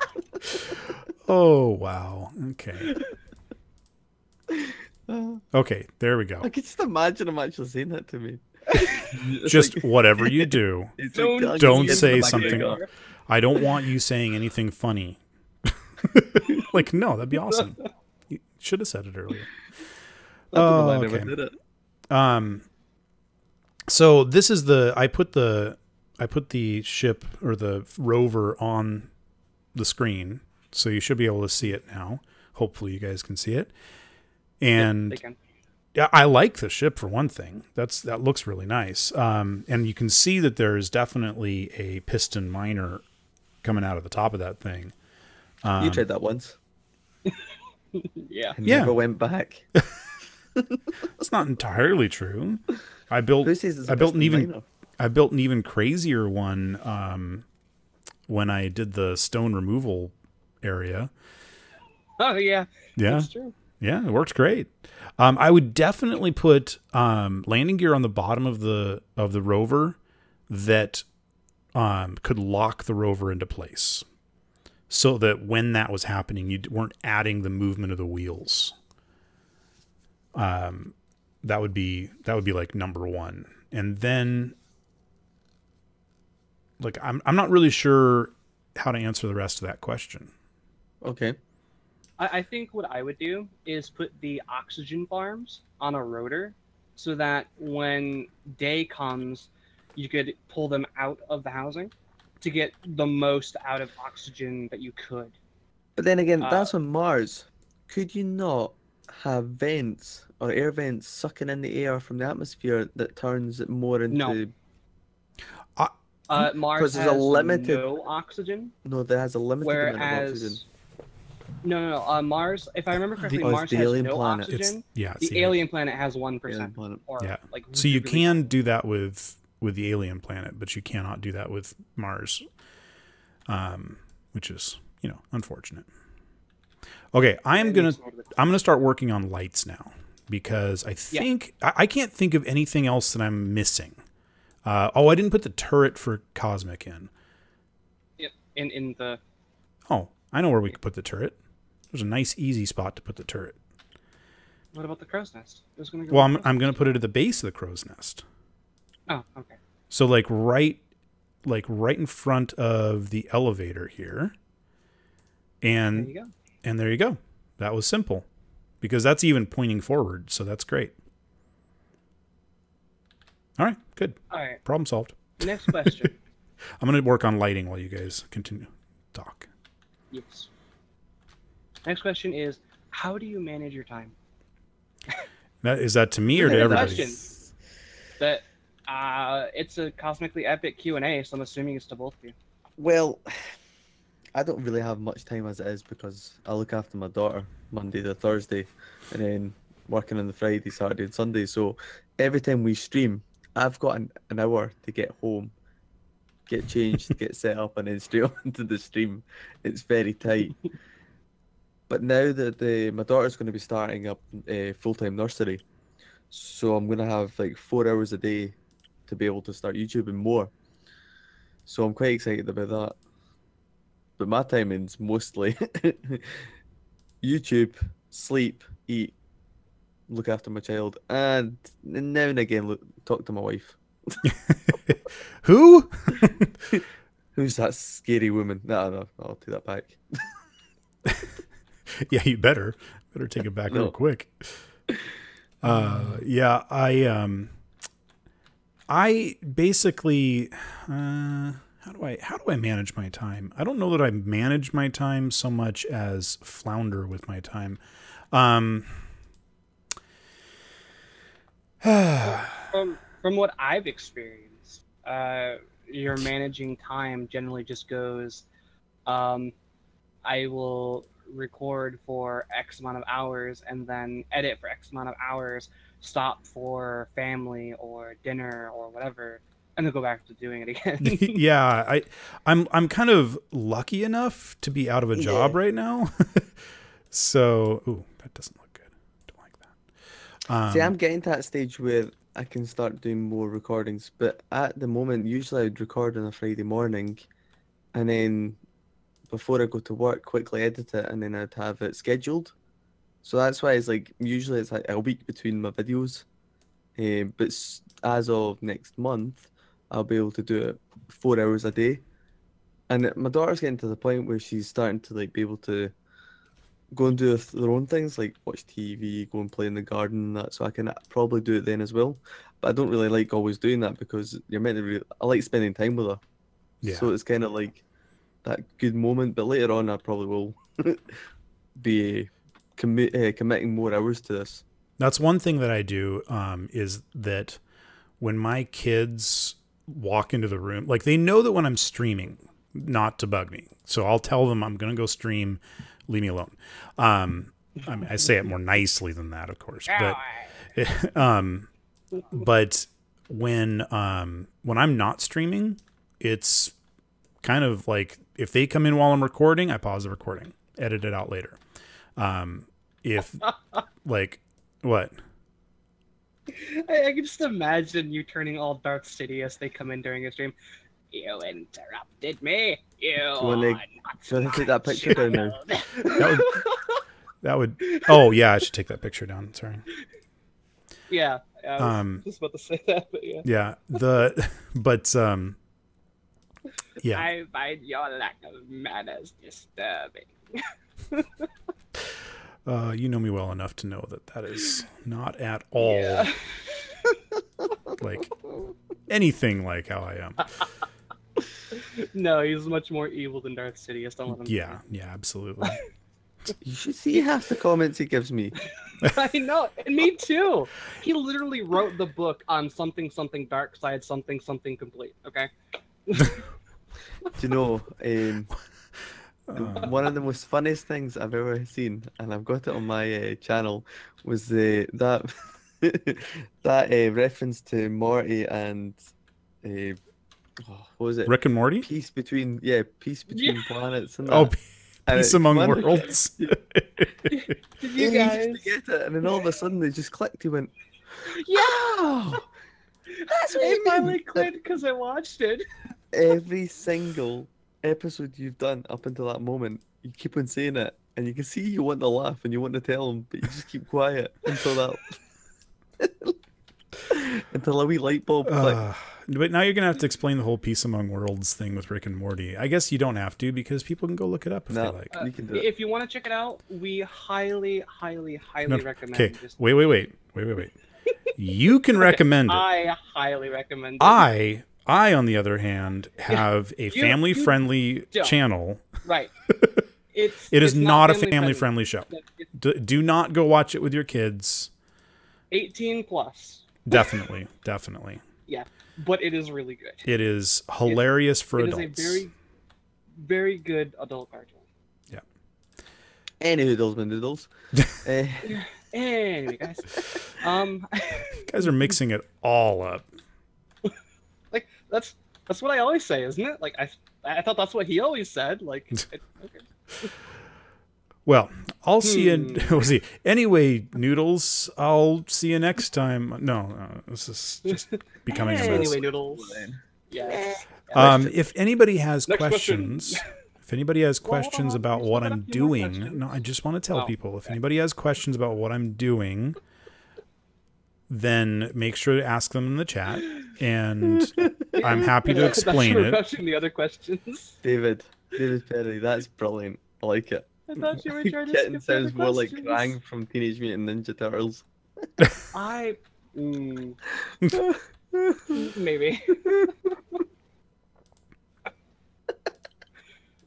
Oh wow. Okay. Okay. There we go. I can just imagine him actually saying that to me. Just whatever you do, It's Don't don't get say the back of the something. car. I don't want you saying anything funny. Like, no, that'd be awesome. You should have said it earlier. I don't know why I Oh, never okay. did it. So this is I put the ship or the rover on the screen, so you should be able to see it now. Hopefully you guys can see it. And They can. yeah, I like the ship for one thing. That looks really nice. And you can see that there's definitely a piston miner coming out of the top of that thing. You tried that once Yeah. and Yeah. never went back. It's not entirely true. I built Who says it's a I built an piston even miner? I built an even crazier one when I did the stone removal area. Oh yeah. Yeah. That's true. Yeah, it works great. I would definitely put landing gear on the bottom of the rover that could lock the rover into place, so that when that was happening, you weren't adding the movement of the wheels. That would be like number one, and then like I'm not really sure how to answer the rest of that question. Okay. I think what I would do is put the oxygen farms on a rotor so that when day comes, you could pull them out of the housing to get the most out of oxygen that you could. But then again, that's on Mars. Could you not have vents or air vents sucking in the air from the atmosphere that turns it more into... No. Mars 'Cause has there's a limited- no oxygen, No, that has a limited amount of oxygen. whereas... No. Mars, if I remember correctly, Oh, it's Mars the has alien no planet. oxygen. It's The alien planet has 1%. Alien planet. Or, Yeah. like, So you really can do that with the alien planet, but you cannot do that with Mars, which is unfortunate. Okay, I'm gonna start working on lights now because I think I can't think of anything else that I'm missing. I didn't put the turret for Cosmic in. Yep, in the... Oh, I know where we could put the turret. There's a nice, easy spot to put the turret. What about the crow's nest? It was gonna go Well, with the I'm going to put it at the base of the crow's nest. Oh, okay. So like right in front of the elevator here. There And you go. there you go. That was simple. because that's even pointing forward. So that's great. All right, good. All right. Problem solved. Next question. I'm going to work on lighting while you guys continue to talk. Yes. Next question is, how do you manage your time? Is that to me or to everybody? Question. That it's a cosmically epic Q&A, so I'm assuming it's to both of you. Well, I don't really have much time as it is because I look after my daughter Monday to Thursday, and then working on the Friday, Saturday, and Sunday. So every time we stream, I've got an hour to get home, get changed, get set up, and then straight onto the stream. It's very tight. But now that my daughter's going to be starting up full-time nursery, so I'm going to have like 4 hours a day to be able to start YouTubing more. So I'm quite excited about that. But my timing's mostly YouTube, sleep, eat, look after my child, and now and again talk to my wife. Who? Who's that scary woman? No, I'll take that back. Yeah, you better take it back real quick. Yeah, I basically how do I manage my time? I don't know that I manage my time so much as flounder with my time. From what I've experienced, your managing time generally just goes, I will record for X amount of hours and then edit for X amount of hours, stop for family or dinner or whatever, and then go back to doing it again. Yeah, I'm kind of lucky enough to be out of a job right now. So, ooh, that doesn't look good. Don't like that. See, I'm getting to that stage where I can start doing more recordings, but at the moment, usually I'd record on a Friday morning, and then before I go to work, quickly edit it, and then I'd have it scheduled. So that's why it's like, usually it's like a week between my videos. But as of next month, I'll be able to do it 4 hours a day. And my daughter's getting to the point where she's starting to like be able to go and do their own things, like watch TV, go and play in the garden and that, so I can probably do it then as well. But I don't really like always doing that because you're meant to I like spending time with her. Yeah. So it's kind of like that good moment, but later on I probably will be committing more hours to this. That's one thing that I do, is that when my kids walk into the room, like they know that when I'm streaming, not to bug me. So I'll tell them I'm going to go stream, leave me alone. I mean, I say it more nicely than that, of course, but when I'm not streaming, it's kind of like if they come in while I'm recording, I pause the recording, edit it out later. If like what? I can just imagine you turning all Darth Sidious. They come in during a stream. You interrupted me. You want to take that picture down now? That would. Oh yeah, I should take that picture down. Sorry. Yeah, I was just about to say that, but yeah. Yeah. Yeah. I find your lack of manners disturbing. You know me well enough to know that is not at all like anything like how I am. No, he's much more evil than Darth Sidious. Don't let him. Yeah, absolutely. You should see half the comments he gives me. I know, and me too. He literally wrote the book on something dark side, something complete. Okay. Do you know, one of the most funniest things I've ever seen, and I've got it on my channel, was that reference to Morty and what was it? Rick and Morty? Peace between planets and that. Oh, Peace Among Worlds. Did you guys get it? And then all of a sudden they just clicked. He went, yeah! That's what It finally clicked because I watched it. Every single episode you've done up until that moment, you keep on saying it, and you can see you want to laugh and you want to tell him, but you just keep quiet until that until a wee light bulb click. But now you're gonna have to explain the whole Peace Among Worlds thing with Rick and Morty. I guess you don't have to because people can go look it up if they like. You can do it. If you want to check it out, we highly recommend. Okay, wait. You can recommend it. I highly recommend it. I, on the other hand, have a family-friendly channel. Right. It is not a family-friendly show. Do not go watch it with your kids. 18 plus. Definitely. Yeah, but it is really good. It is hilarious for adults. It is a very, very good adult cartoon. Yeah. Any noodles. Anyway, guys. Guys are mixing it all up. Like that's what I always say, isn't it? Like I thought that's what he always said. Like, okay. Well, I'll see you. We'll see. Anyway, Noodles, I'll see you next time. No, this is just becoming a mess. Anyway, Noodles. Yes. If anybody has questions, if anybody has questions about what I'm doing, no, I just want to tell people, if anybody has questions about what I'm doing, then make sure to ask them in the chat, and I'm happy to explain it. The other questions. David Perry, that's brilliant. I like it. I thought you were trying to Kitten skip sounds more like questions. Krang from Teenage Mutant Ninja Turtles. Maybe.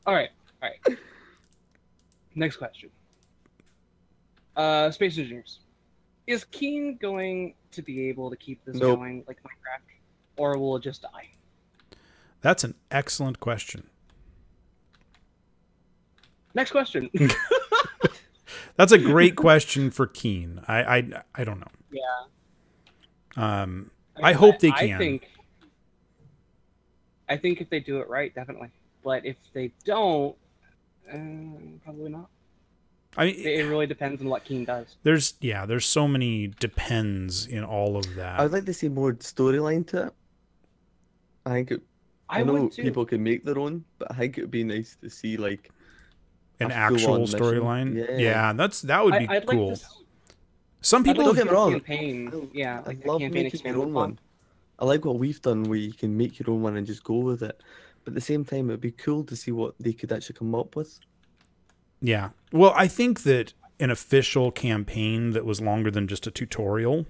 All right. Next question. Space Engineers. Is Keen going to be able to keep this going like Minecraft, or will it just die? That's an excellent question. Next question. That's a great question for Keen. I don't know. Yeah. I hope they can. I think if they do it right, definitely. But if they don't, probably not. I mean, it really depends on what Keen does. There's so many depends in all of that. I would like to see more storyline to it. I know people can make their own, but I think it would be nice to see like an actual storyline. Yeah, that would be cool. Like some people don't get me wrong. Campaign. Yeah, I love making your own one. I like what we've done, where you can make your own one and just go with it. But at the same time, it'd be cool to see what they could actually come up with. Yeah. Well, I think that an official campaign that was longer than just a tutorial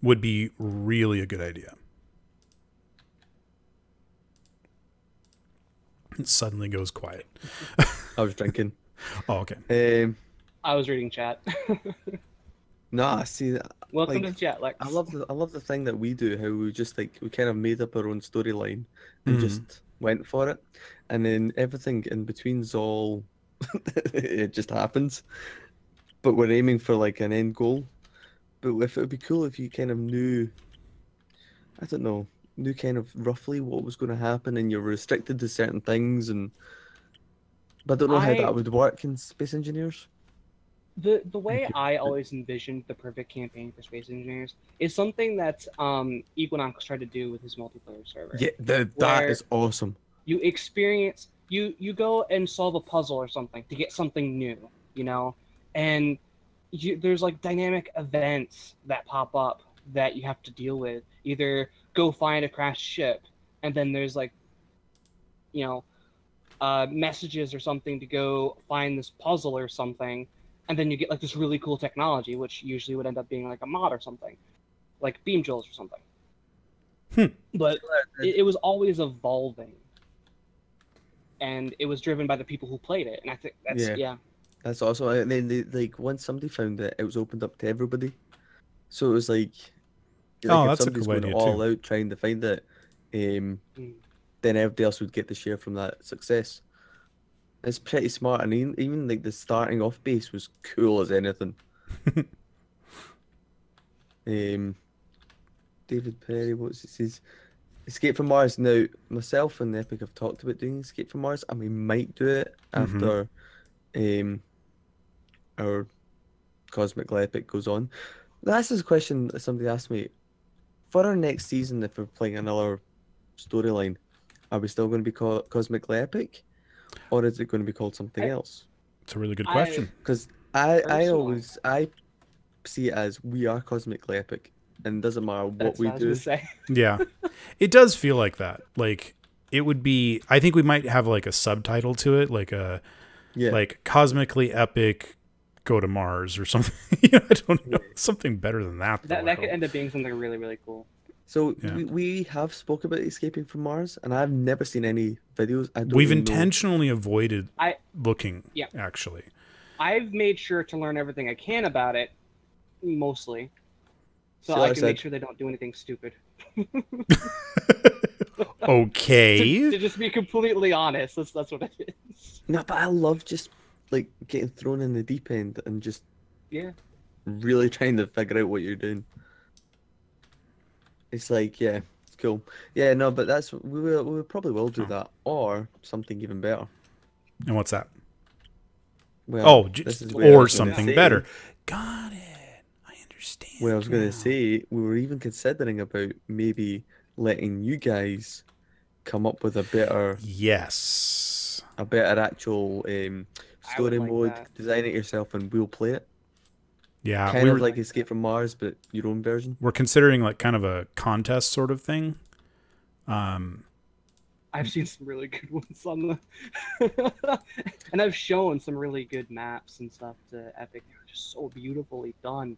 would be really a good idea. It suddenly goes quiet. I was drinking. Oh, okay. I was reading chat. Nah, see that. Welcome to the chat, Lex. I love the thing that we do. How we just we kind of made up our own storyline and just went for it, and then everything in between's all it just happens. But we're aiming for like an end goal. But if it would be cool if you kind of knew, I don't know, knew kind of roughly what was going to happen, and you're restricted to certain things, but I don't know how that would work in Space Engineers. The way I always envisioned the perfect campaign for Space Engineers is something that Equinox tried to do with his multiplayer server. Yeah, that is awesome. You experience, you go and solve a puzzle or something to get something new, and there's like dynamic events that pop up that you have to deal with. Either go find a crashed ship, and then there's like, messages or something to go find this puzzle or something. And then you get like this really cool technology, which usually would end up being like a mod or something, like beam drills or something. But it was always evolving, and it was driven by the people who played it. And I think that's awesome. And then once somebody found it, it was opened up to everybody. So it was like if that's a cool idea all too. Out trying to find it, then everybody else would get to share from that success. It's pretty smart, and even like the starting off base was cool as anything. David Perry, what's it says? Escape from Mars. Now, myself and Epic have talked about doing Escape from Mars, and we might do it after our Cosmic Epic goes on. That's a question that somebody asked me. For our next season, if we're playing another storyline, are we still going to be Cosmic Epic? Or is it going to be called something else? It's a really good question. Because I see it as we are Cosmic Epic, and it doesn't matter what That's we what I was do. gonna say. Yeah, it does feel like that. Like it would be. I think we might have like a subtitle to it, like like cosmically epic. Go to Mars or something. I don't know, something better than that. That could end up being something really, really cool. So we have spoke about escaping from Mars, and I've never seen any videos. We've intentionally avoided looking. Yeah, actually, I've made sure to learn everything I can about it, mostly, so I can make sure they don't do anything stupid. Okay. to just be completely honest, that's what it is. No, but I love just like getting thrown in the deep end and just really trying to figure out what you're doing. It's like, it's cool. Yeah, no, but that's we probably will do that, or something even better. And what's that? Well, or something better. Got it. I understand. Well, I was going to say we were even considering about maybe letting you guys come up with a better actual story mode, design it yourself, and we'll play it. Yeah, kind of like Escape from Mars, but your own version. We're considering like kind of a contest sort of thing. I've seen some really good ones on the, and I've shown some really good maps and stuff to Epic. They're just so beautifully done.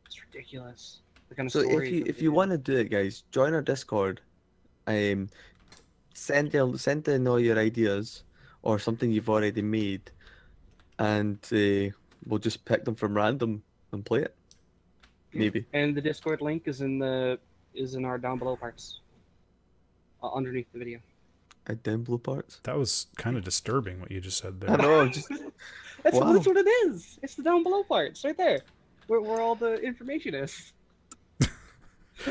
It's ridiculous. The kind of story. If you want to do it, guys, join our Discord. Send in all your ideas or something you've already made, and we'll just pick them from random and play it. Maybe. And the Discord link is in our down below parts, underneath the video. Down below parts. That was kind of disturbing what you just said there. I know. That's what it is. It's the down below parts right there, where all the information is.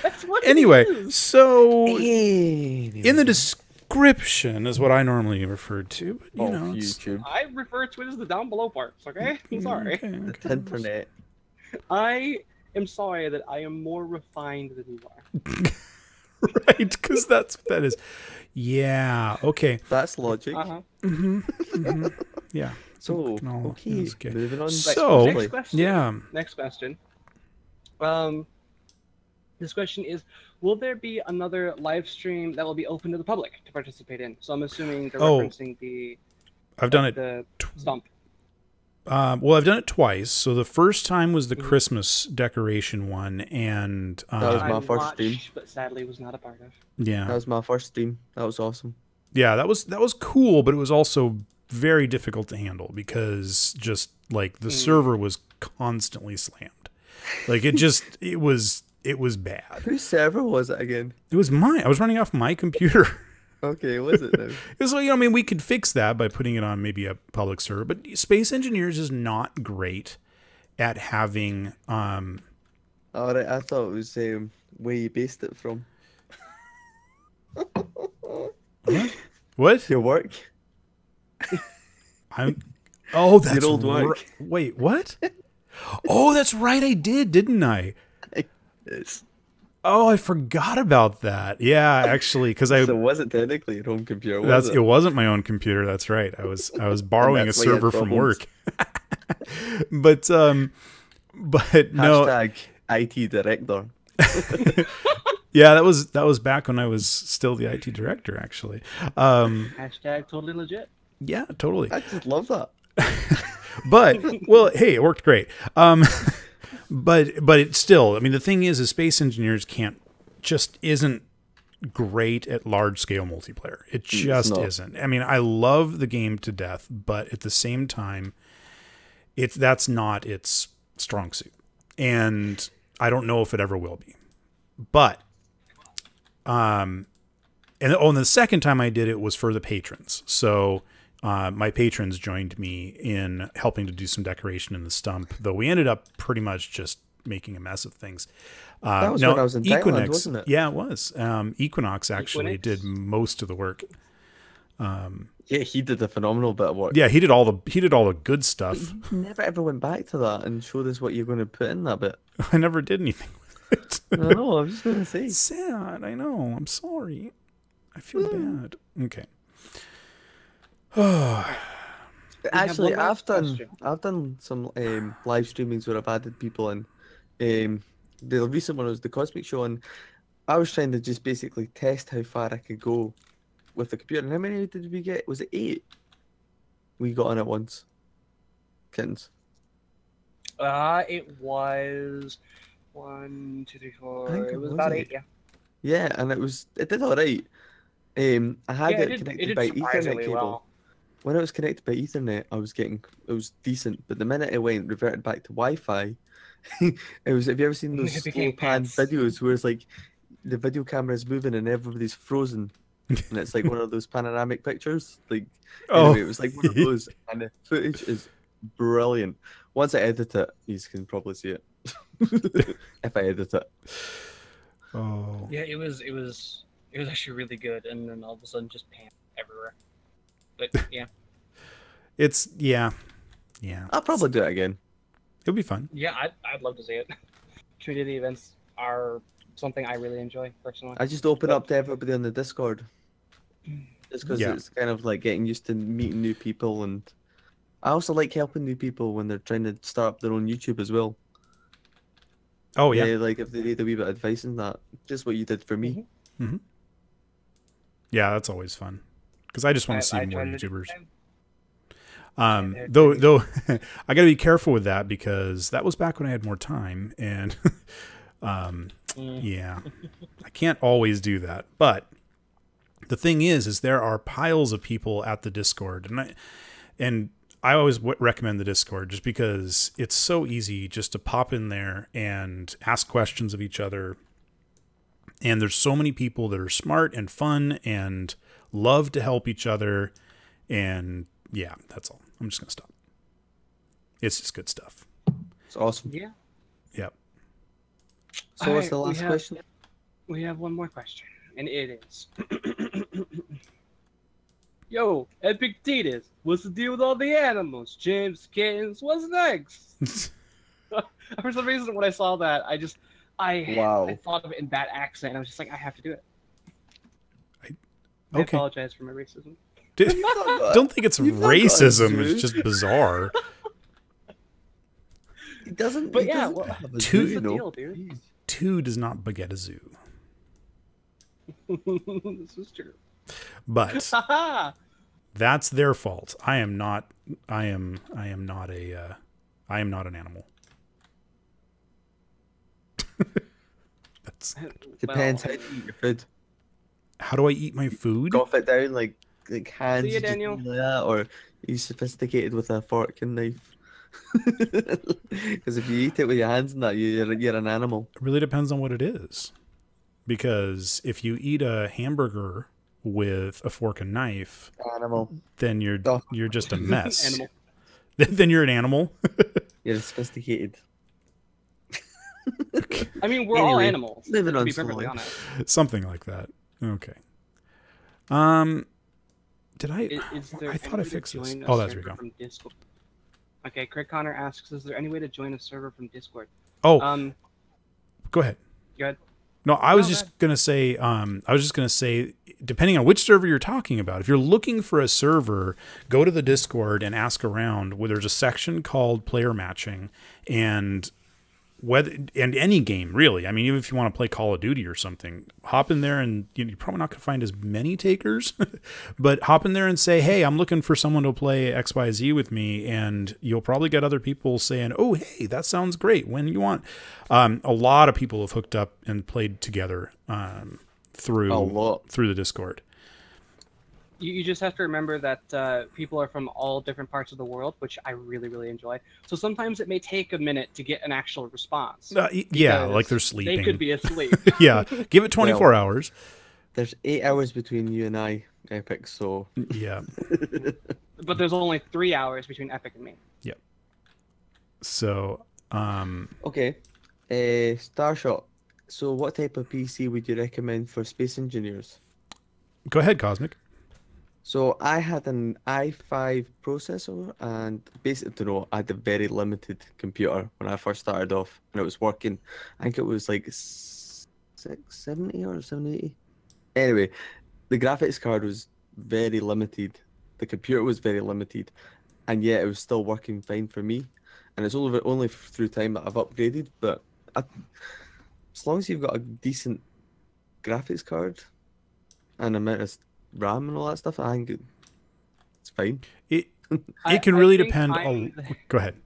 That's what. Anyway, it is. So in the description is what I normally refer to. But, you know, YouTube. I refer to it as the down below parts. Okay, I'm sorry. The internet. I am sorry that I am more refined than you are. Right, because that's what that is. Yeah. Okay. That's logic. Yeah. So okay. Moving on. So next question. Yeah. Next question. This question is: will there be another live stream that will be open to the public to participate in? So I'm assuming they're referencing the. I've done it. The stump. Well, I've done it twice. So the first time was the Christmas decoration one, and that was my first stream, but sadly was not a part of. Yeah, that was my first stream. That was awesome. Yeah, that was cool, but it was also very difficult to handle because just like the server was constantly slammed. Like it was bad. Whose server was it again? It was mine. I was running off my computer. Okay, was it though? So, I mean, we could fix that by putting it on maybe a public server, but Space Engineers is not great at having. All right, I thought it was where you based it from. What? Your work. Oh, that's your old work. Wait, what? Oh, that's right. I did, didn't I? Yes. Oh, I forgot about that. Yeah, actually, because So it wasn't technically your home computer, was it? It wasn't my own computer. That's right. I was borrowing a server from work. But no. Hashtag IT director. Yeah, that was back when I was still the IT director, actually. Hashtag totally legit. Yeah, totally. I just love that. But well, hey, it worked great. But it's still, I mean, the thing is Space Engineers isn't great at large scale multiplayer. It just isn't. I mean, I love the game to death, but at the same time, that's not its strong suit, and I don't know if it ever will be. But and the second time I did it was for the patrons. So my patrons joined me in helping to do some decoration in the stump, though we ended up pretty much just making a mess of things. That was when I was in Thailand, wasn't it? Yeah, it was. Equinox actually did most of the work. Yeah, he did a phenomenal bit of work. Yeah, he did all the good stuff. But you never ever went back to that and showed us what you're going to put in that bit. I never did anything with it. I know, I'm just going to say. It's sad, I know. I'm sorry. I feel bad. Okay. Actually, I've done some live streamings where I've added people in, The recent one was the Cosmic Show, and I was trying to just basically test how far I could go with the computer. And how many did we get? Was it 8? We got on at once. Kittens. It was 1, 2, 3, 4. It was about 8, yeah. Yeah, and it did all right. I had it connected by Ethernet cable. Well. When it was connected by Ethernet, it was decent. But the minute it reverted back to Wi-Fi, it was. Have you ever seen those slow pan videos where it's like the video camera is moving and everybody's frozen, and it's like one of those panoramic pictures? Like, anyway, it was like one of those, and the footage is brilliant. Once I edit it, you can probably see it. If I edit it. Oh. Yeah, it was actually really good, and then all of a sudden just pan everywhere. But yeah. Yeah. I'll probably do it again. It'll be fun. Yeah, I'd love to see it. Community events are something I really enjoy personally. I just open up to everybody on the Discord. Just because it's kind of like getting used to meeting new people, and I also like helping new people when they're trying to start up their own YouTube as well. Oh yeah. Like if they need a wee bit of advice in that, just what you did for me. Yeah, that's always fun because I just want to see more YouTubers. Though I got to be careful with that because that was back when I had more time, and yeah, I can't always do that. But the thing is there are piles of people at the Discord, and I always recommend the Discord just because it's so easy just to pop in there and ask questions of each other. And there's so many people that are smart and fun and love to help each other. And yeah, that's all. I'm just going to stop. It's just good stuff. It's awesome. Yeah. Yep. So what's the last question? We have one more question, and it is... Yo, Epictetus, what's the deal with all the animals? Chimps, kittens, what's next? For some reason, when I saw that, I thought of it in that accent. I was just like, I have to do it. I apologize for my racism. Don't think it's racism. It's just bizarre. It doesn't. But yeah, two does not beget a zoo. This is true. But that's their fault. I am not an animal. Depends how you eat your food. How do I eat my food? Cough it down like hands. See you, Daniel. Like that, or are you sophisticated with a fork and knife? Because if you eat it with your hands and that, you're an animal. It really depends on what it is. Because if you eat a hamburger with a fork and knife, then you're just a mess. Animal. Then you're an animal. You're sophisticated. I mean, we're all animals. Living on to be perfectly honest. Something like that. Okay. Did I? I thought I fixed this. Oh, that's where we go. Okay, Craig Connor asks, "Is there any way to join a server from Discord?" Oh, go ahead. Go ahead. No, I was just gonna say. Depending on which server you're talking about, if you're looking for a server, go to the Discord and ask around. Where there's a section called Player Matching, and any game really. I mean, even if you want to play Call of Duty or something, hop in there, and you're probably not going to find as many takers, but hop in there and say, "Hey, I'm looking for someone to play XYZ with me," and you'll probably get other people saying, "Oh, hey, that sounds great. When you want?" A lot of people have hooked up and played together through the Discord. You just have to remember that people are from all different parts of the world, which I really, really enjoy. So sometimes it may take a minute to get an actual response. Yeah, like they're sleeping. They could be asleep. Yeah, give it 24 hours. There's 8 hours between you and I, Epic, so... Yeah. But there's only 3 hours between Epic and me. Yeah. So, Okay. Starshot. So what type of PC would you recommend for space engineers? Go ahead, Cosmic. So I had an i5 processor, and basically, I had a very limited computer when I first started off, and it was working. I think it was like 670 or 780. Anyway, the graphics card was very limited. The computer was very limited, and yet it was still working fine for me. And it's only through time that I've upgraded. But as long as you've got a decent graphics card and amount of RAM and all that stuff, I think it's fine. It can really think depend. Go ahead.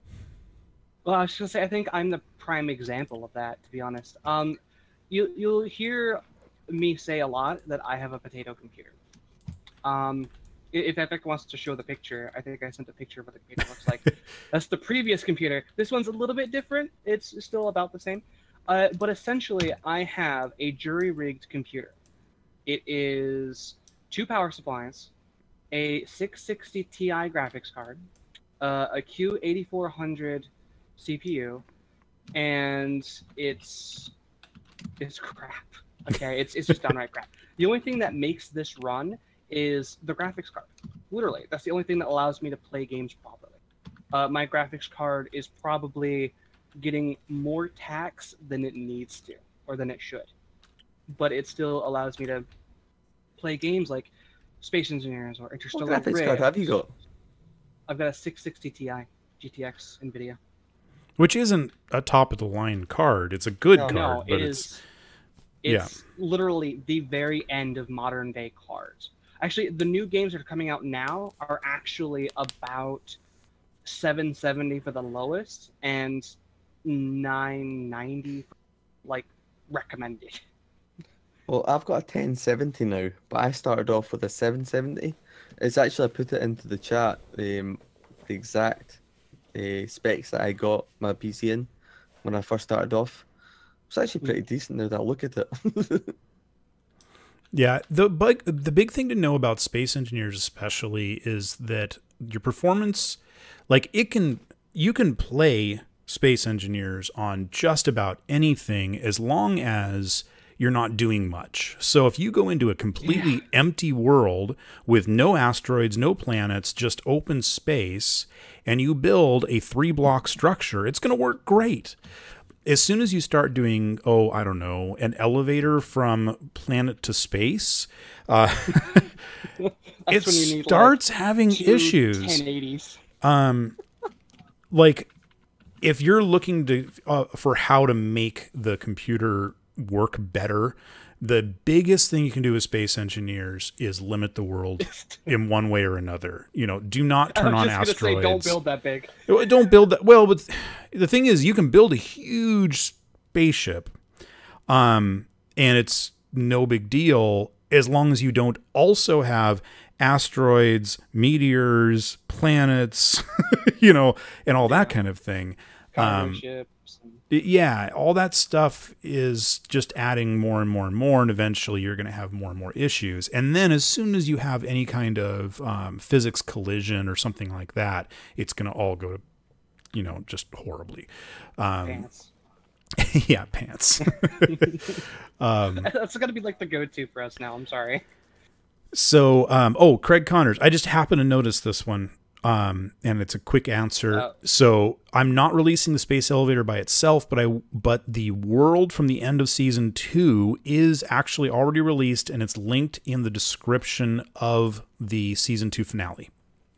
Well, I was just gonna say, I think I'm the prime example of that, to be honest. You'll hear me say a lot that I have a potato computer. If Epic wants to show the picture, I think I sent a picture of what the computer looks like. That's the previous computer. This one's a little bit different. It's still about the same. But essentially, I have a jury-rigged computer. It is 2 power supplies, a 660 Ti graphics card, a Q8400 CPU, and it's crap. Okay, it's just downright crap. The only thing that makes this run is the graphics card. Literally, that's the only thing that allows me to play games properly. My graphics card is probably getting more tax than it needs to, or than it should. But it still allows me to play games like Space Engineers or Interstellar Rift. What graphics card have you got? I've got a 660 Ti GTX NVIDIA. Which isn't a top-of-the-line card. It's a good card. No, but it is. It's literally the very end of modern-day cards. Actually, the new games that are coming out now are actually about 770 for the lowest and 990 like recommended. Well, I've got a 1070 now, but I started off with a 770. It's actually, I put it into the chat, the exact specs that I got my PC in when I first started off. It's actually pretty decent now that I look at it. Yeah, the big thing to know about Space Engineers especially is that your performance, like you can play Space Engineers on just about anything as long as you're not doing much. So if you go into a completely empty world with no asteroids, no planets, just open space, and you build a 3-block structure, it's going to work great. As soon as you start doing, I don't know, an elevator from planet to space, it starts having issues. 1080s. Like if you're looking to for how to make the computer work better, the biggest thing you can do with Space Engineers is limit the world in one way or another. You know, do not turn on asteroids. Say, don't build that big. Don't build that. Well, but the thing is, you can build a huge spaceship, and it's no big deal as long as you don't also have asteroids, meteors, planets, you know, and all that kind of thing. Yeah, all that stuff is just adding more and more and more, and eventually you're going to have more and more issues. And then as soon as you have any kind of physics collision or something like that, it's going to all go to, you know, just horribly. Pants. Yeah, pants. That's going to be like the go-to for us now. I'm sorry. So, Craig Connors, I just happened to notice this one. And it's a quick answer. So I'm not releasing the space elevator by itself, but the world from the end of season 2 is actually already released, and it's linked in the description of the season 2 finale.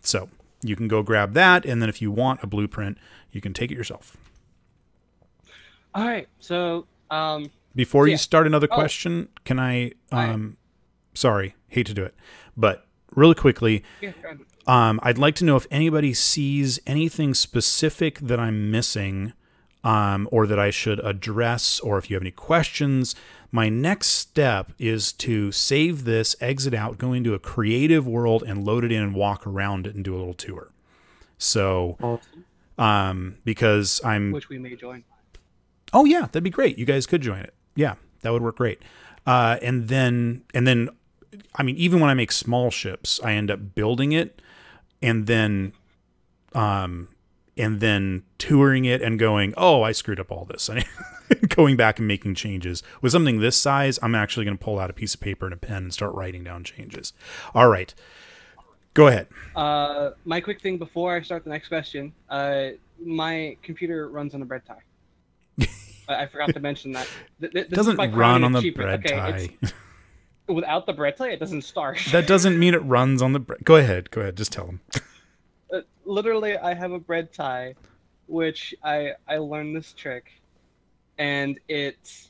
So you can go grab that, and then if you want a blueprint, you can take it yourself. All right. So before you start another question, can I? Sorry, hate to do it, but really quickly. Yeah, I'd like to know if anybody sees anything specific that I'm missing, or that I should address, or if you have any questions. My next step is to save this, exit out, go into a creative world, and load it in and walk around it and do a little tour. So, because which we may join. Oh yeah, that'd be great. You guys could join it. Yeah, that would work great. And then, I mean, even when I make small ships, I end up building it. And then touring it and going, I screwed up all this. And going back and making changes. With something this size, I'm actually going to pull out a piece of paper and a pen and start writing down changes. All right. Go ahead. My quick thing before I start the next question. My computer runs on a bread tie. I forgot to mention that. This doesn't run on the bread tie. Without the bread tie, it doesn't start. That doesn't mean it runs on the bread. Go ahead. Just tell them. Literally, I have a bread tie, which I learned this trick, and it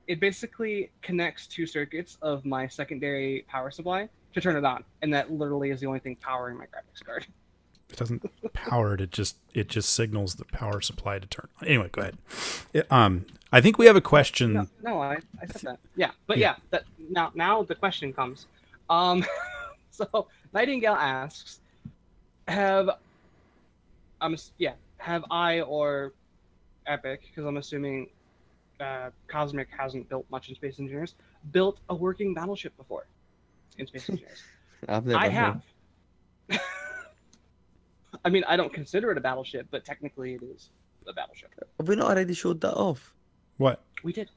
it basically connects 2 circuits of my secondary power supply to turn it on, and that literally is the only thing powering my graphics card. It doesn't power it. It just signals the power supply to turn on. Anyway, go ahead. I think we have a question. No, I said that. Yeah, but yeah, that now the question comes. So Nightingale asks, have I or Epic, because I'm assuming Cosmic hasn't built much in Space Engineers, built a working battleship before in Space Engineers? I have. I mean, I don't consider it a battleship, but technically it is a battleship. Have we not already showed that off? What? We did.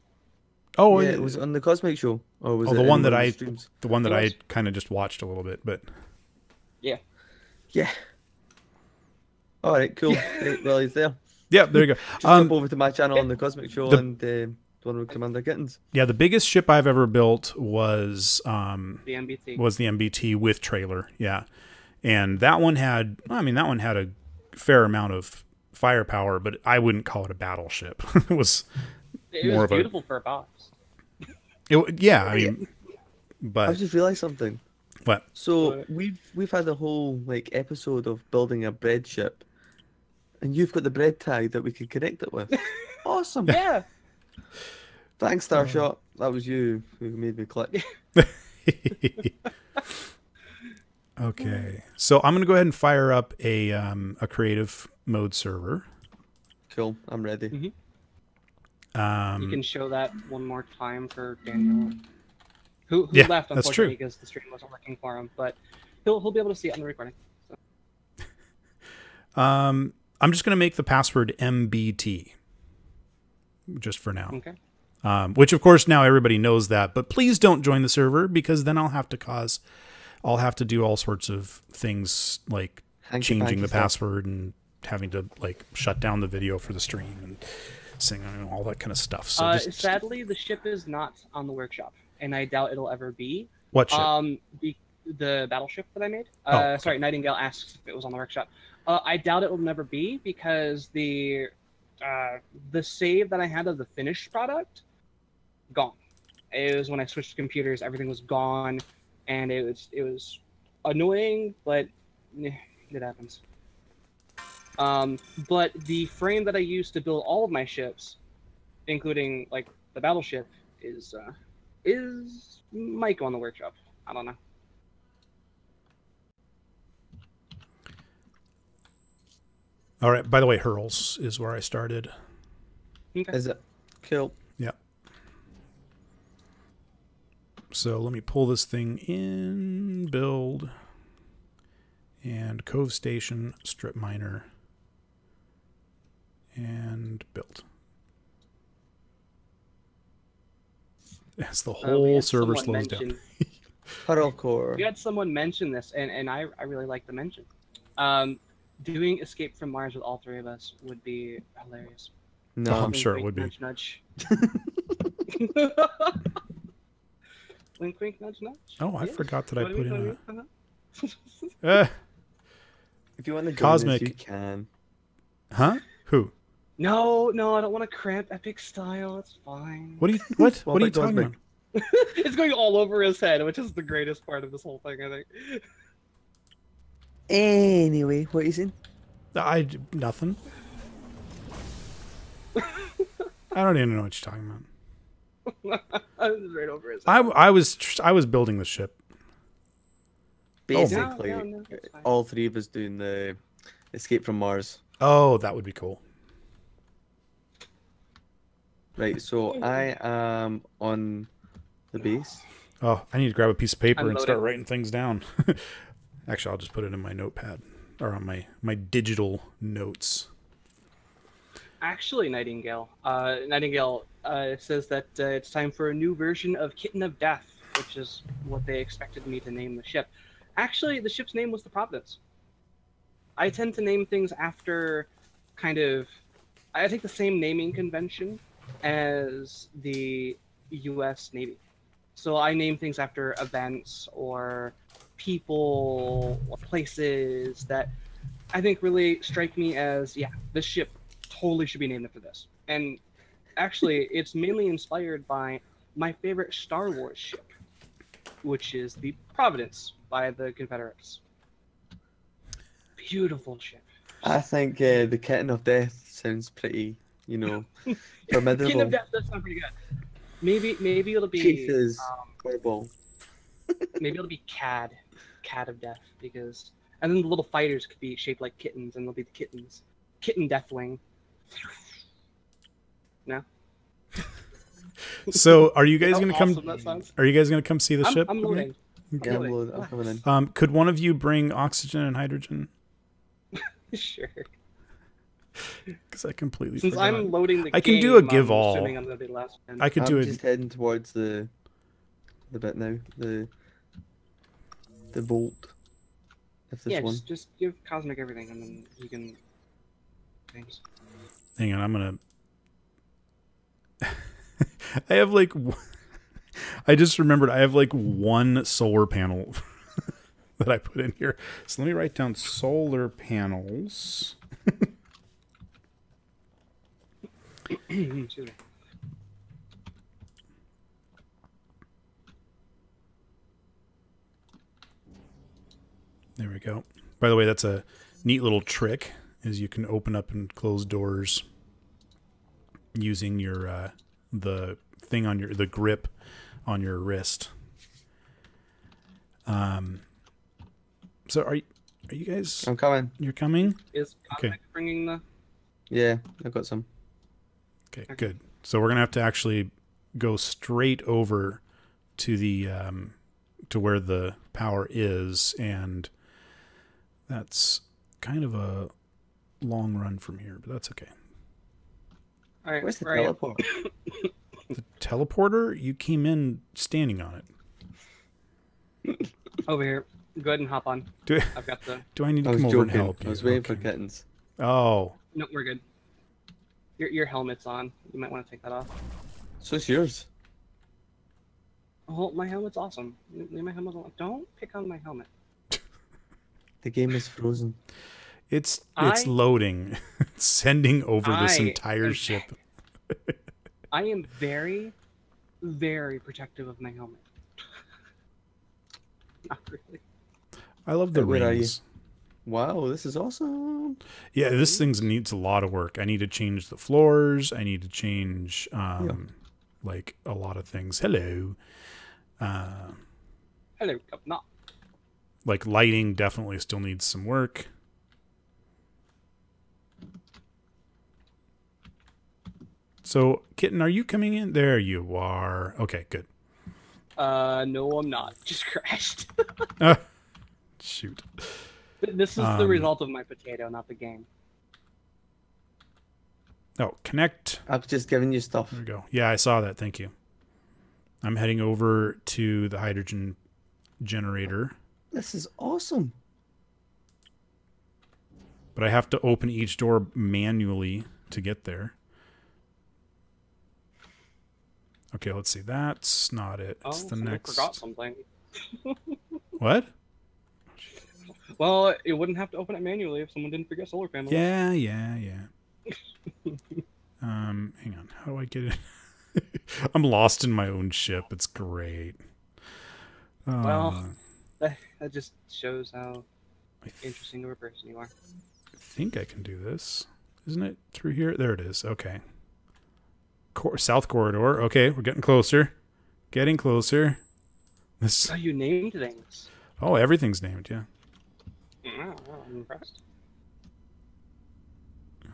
Oh, yeah, it was on the Cosmic Show. Or was it the one that I was. kind of just watched a little bit, but Yeah. All right, cool. Great. Well, he's there. Yeah, there you go. Just jump over to my channel on the Cosmic Show and the one with Commander Kittens. Yeah, the biggest ship I've ever built was the MBT. Was the MBT with trailer. Yeah, and that one had a fair amount of firepower, but I wouldn't call it a battleship. It was more of beautiful for a box. Yeah, I mean, but I've just realised something. What? So we've had a whole episode of building a bread ship, and you've got the bread tag that we can connect it with. Awesome. Yeah. Thanks, Starshot. That was you who made me click. Okay, so I'm gonna go ahead and fire up a creative mode server. Cool, I'm ready. Mm-hmm. You can show that one more time for Daniel, who yeah, left that's unfortunately true. because the stream wasn't working for him, but he'll be able to see it on the recording. So. I'm just gonna make the password MBT just for now. Okay. Which of course now everybody knows that, but please don't join the server because then I'll have to do all sorts of things like changing the password and having to shut down the video for the stream and sing and all that kind of stuff. So sadly, the ship is not on the workshop, and I doubt it'll ever be. What ship? The battleship that I made. Okay. Sorry, Nightingale asks if it was on the workshop. I doubt it will never be because the save that I had of the finished product gone. It was when I switched computers, everything was gone, and it was annoying, but it happens. But the frame that I used to build all of my ships, including the battleship, might go on the workshop. I don't know. All right. By the way, Hurls is where I started. Okay. Is it? Cool. Yeah. So let me pull this thing in, build, and Cove Station, strip miner, and build. As the whole server slows down. Huddle core. We had someone mention this, and I really like the mention. Doing Escape from Mars with all 3 of us would be hilarious. No, I'm sure it would be. Nudge, nudge. Wink, wink, nudge, nudge. Oh, I forgot that I put in if you want to Cosmic. this, you can. Huh? Who? No, I don't want to cramp Epic style. It's fine. What are you talking about? It's going all over his head, which is the greatest part of this whole thing, I think. Anyway, what are you saying? Nothing. I don't even know what you're talking about. I was right over his head. I was building the ship. Basically, no, all 3 of us doing the Escape from Mars. Oh, that would be cool. Right, so I am on the base. Oh, I need to grab a piece of paper I'm and start loading. writing things down. Actually, I'll just put it in my notepad or on my digital notes. Actually, Nightingale says that it's time for a new version of Kitten of Death, which is what they expected me to name the ship. Actually, the ship's name was the Providence. I tend to name things after I take the same naming convention as the U.S. Navy. So I name things after events or people or places that I think really strike me as, this ship totally should be named after this. And Actually, it's mainly inspired by my favorite Star Wars ship, which is the Providence by the Confederates. Beautiful ship. I think the Kitten of Death sounds pretty, you know, formidable. Kitten of Death does sound pretty good. Maybe it'll be Jesus, fireball. maybe it'll be Cat of Death, because and then the little fighters could be shaped like kittens, and they'll be the kittens. Kitten Deathwing. No. So, are you guys going to awesome come? Are you guys going to come see the ship? I'm loading. Yeah, I'm coming in. Could one of you bring oxygen and hydrogen? Sure. Because I completely Since forgot. I'm loading the I can game, do a give I'm all. assuming I'm gonna be the last one. I could do I'm it. just heading towards the bit now. The bolt. If this Yeah, one. just give Cosmic everything, and then you can. Thanks. Hang on, I'm gonna. I have like. I just remembered I have like one solar panel that I put in here. So let me write down solar panels. Excuse me. There we go. By the way, that's a neat little trick, is you can open up and close doors using your the thing on the grip on your wrist. So are you guys? I'm coming. You're coming? Is Cosmic bringing the? Yeah, I've got some. Okay, good. So we're gonna have to actually go straight over to the to where the power is, and that's kind of a long run from here, but that's okay. All right, Where's the where are you? teleport? The teleporter? You came in standing on it. Over here. Go ahead and hop on. I've got the. Do I need to I was come over and joking. help you? I was waiting Okay. for kittens. Oh, No, we're good. Your helmet's on. You might want to take that off. So it's yours. Oh, my helmet's awesome. Leave my helmet alone. Don't pick on my helmet. The game is frozen. it's loading. It's sending over this entire ship. I am very, very protective of my helmet. Not really. I love the Where are you? rings. Wow, this is awesome. Yeah, this thing needs a lot of work. I need to change the floors. I need to change like a lot of things. Hello. Hello, not. Like lighting definitely still needs some work. So, Kitten, are you coming in? There you are. Okay, good. No, I'm not. Just crashed. Shoot. This is the result of my potato, not the game. Oh, connect. I've just given you stuff. There we go. Yeah, I saw that. Thank you. I'm heading over to the hydrogen generator. This is awesome. But I have to open each door manually to get there. Okay, let's see. That's not it. It's the someone next. forgot something. What? Well, it wouldn't have to open it manually if someone didn't forget solar panels. Yeah. Hang on. How do I get it? I'm lost in my own ship. It's great. Well, that just shows how interesting of a person you are. I think I can do this. Isn't it through here? There it is. Okay. South corridor. Okay, we're getting closer. Getting closer. This. Oh, you named things. Oh, everything's named. Yeah. Wow, I'm impressed.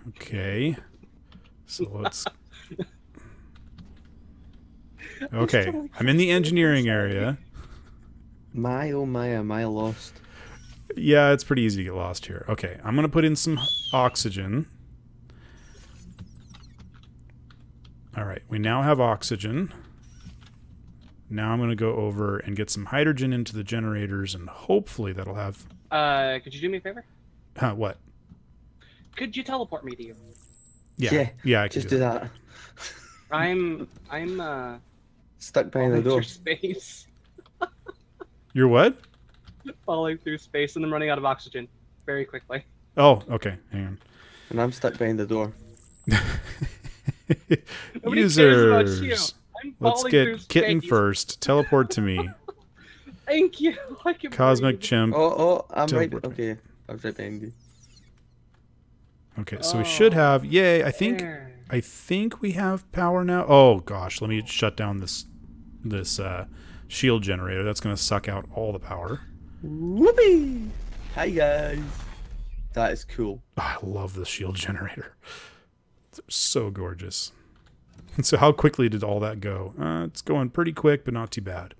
Okay. So let's. Okay, I'm in the engineering area. My oh my, am I lost? Yeah, it's pretty easy to get lost here. Okay, I'm gonna put in some oxygen. All right, we now have oxygen. Now I'm gonna go over and get some hydrogen into the generators, and hopefully that'll have. Could you do me a favor? What? Could you teleport me to you? Yeah, I can just do that. I'm Stuck behind the door. through space. You're what? Falling through space, and I'm running out of oxygen very quickly. Oh, okay. Hang on. And I'm stuck behind the door. Nobody cares about you. Users. I'm Let's falling through get Kitten space. first. Teleport to me. Thank you. I can Cosmic breathe. Chimp. Oh, I'm right. Teleport to me. Okay, I was right behind you. Okay, so we should have. Yay! I think we have power now. Oh gosh, let me shut down this shield generator. That's gonna suck out all the power. Whoopee! Hi guys. That is cool. Oh, I love the shield generator. They're so gorgeous. And so how quickly did all that go? It's going pretty quick, but not too bad.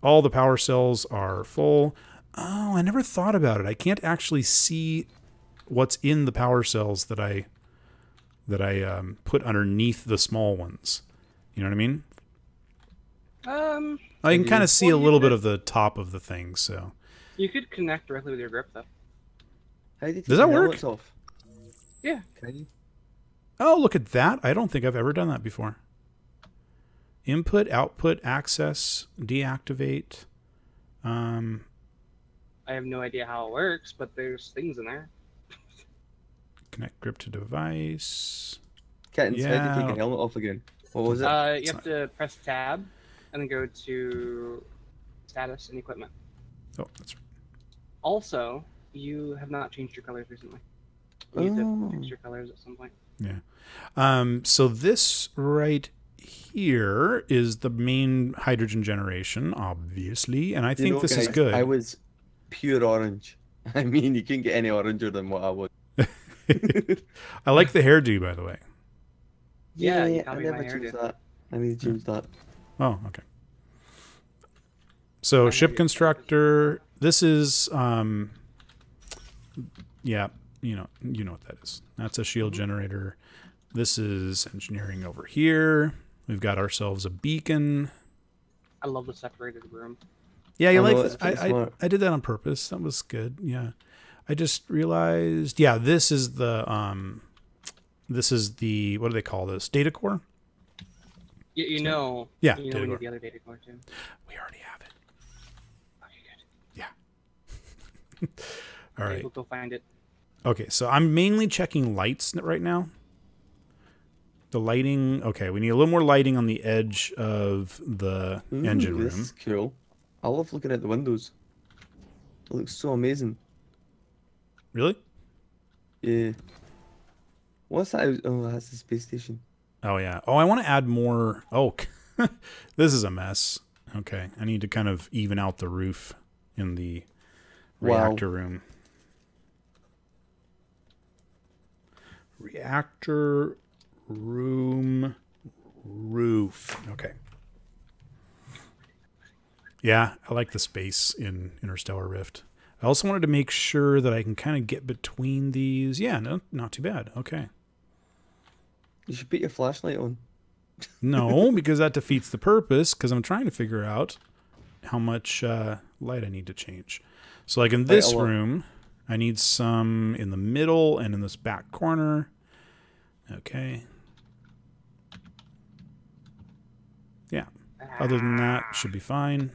All the power cells are full. Oh, I never thought about it. I can't actually see what's in the power cells that I put underneath the small ones. You know what I mean? I can kind of see a little bit of the top of the thing. So you could connect directly with your grip, though. How do you Does that work? Off? Yeah. Can you? Oh, look at that. I don't think I've ever done that before. Input, output, access, deactivate. I have no idea how it works, but there's things in there. Connect grip to device. Kitten, how do you take your helmet off again? What was it? You have to press tab and then go to status and equipment. Oh, that's right. Also, you have not changed your colors recently. You need to fix your colors at some point. Yeah. So this right here is the main hydrogen generation, obviously, and I think this is good. I was pure orange. I mean, you can't get any oranger than what I was. I like the hairdo, by the way. Yeah, I my never changed that. I need to change that. Oh, okay. So ship constructor. This is yeah, you know what that is. That's a shield generator. This is engineering over here. We've got ourselves a beacon. I love the separated room. Yeah, you like this? I did that on purpose. That was good. Yeah. I just realized, yeah, this is the what do they call this? Data core? Yeah, Yeah, we data need core. the other data core too. We already have it. Okay, Yeah. good. All right. We'll go find it. Okay, so I'm mainly checking lights right now. The lighting, okay, we need a little more lighting on the edge of the engine room. This is cool. I love looking at the windows. It looks so amazing. Really? Yeah. What's that? Oh, that's the space station. Oh, yeah. Oh, I want to add more. Oh, this is a mess. Okay, I need to kind of even out the roof in the reactor room. Reactor room roof. Okay. Yeah, I like the space in Interstellar Rift. I also wanted to make sure that I can kind of get between these. Yeah, no, not too bad. Okay. You should put your flashlight on. No, because that defeats the purpose, because I'm trying to figure out how much light I need to change. So like in this room, I need some in the middle and in this back corner. Okay. Yeah. Other than that, should be fine.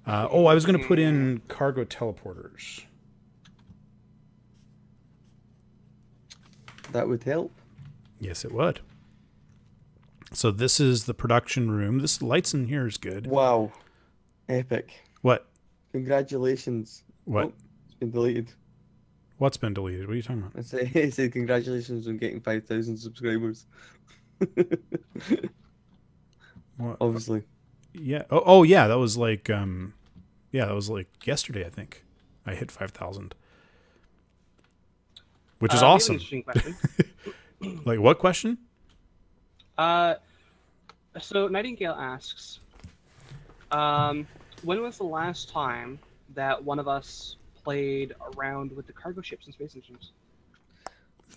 Oh, I was going to put in cargo teleporters. That would help. Yes, it would. So this is the production room. This lights in here is good. Wow. Epic. What? Congratulations. What? Oh, it's been deleted. What's been deleted? What are you talking about? It said congratulations on getting 5,000 subscribers. What? Obviously. Yeah. Oh, yeah. That was like, yeah, that was like yesterday. I think I hit 5,000, which is awesome. Interesting question. Like what question? So Nightingale asks, when was the last time that one of us played around with the cargo ships and space stations?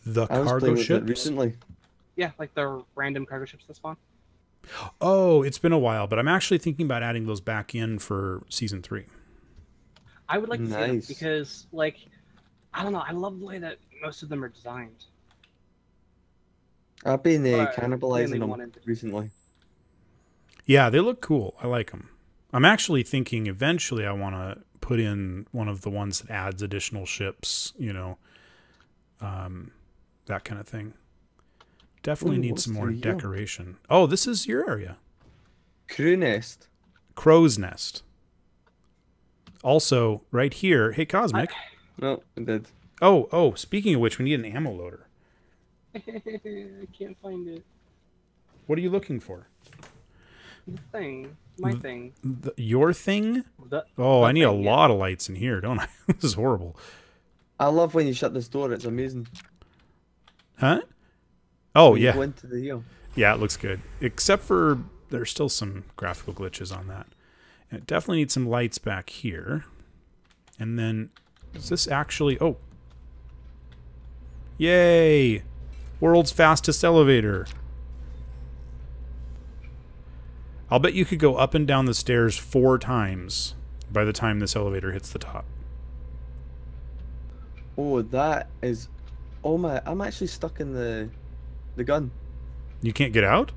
The I was cargo playing with it ships? recently. Yeah, like the random cargo ships that spawn. Oh, it's been a while, but I'm actually thinking about adding those back in for season 3. I would like to see them Nice. because, like, I don't know, I love the way that most of them are designed. I've been But cannibalizing mainly them wanted- recently. Yeah, they look cool. I like them. I'm actually thinking eventually I want to put in one of the ones that adds additional ships, you know, that kind of thing. Definitely need some more decoration. Oh, this is your area. Crew nest. Crow's nest. Also, right here. Hey, Cosmic. No, I did. Oh, speaking of which, we need an ammo loader. I can't find it. What are you looking for? The thing. My thing. Your thing? I need a lot of lights in here, don't I? This is horrible. I love when you shut this door. It's amazing. Huh? Oh, when yeah. You go into the hill. Yeah, it looks good. Except for there's still some graphical glitches on that. And it definitely needs some lights back here. And then, is this actually... Oh. Yay! World's fastest elevator. I'll bet you could go up and down the stairs 4 times by the time this elevator hits the top. Oh, that is... Oh my... I'm actually stuck in the gun. You can't get out?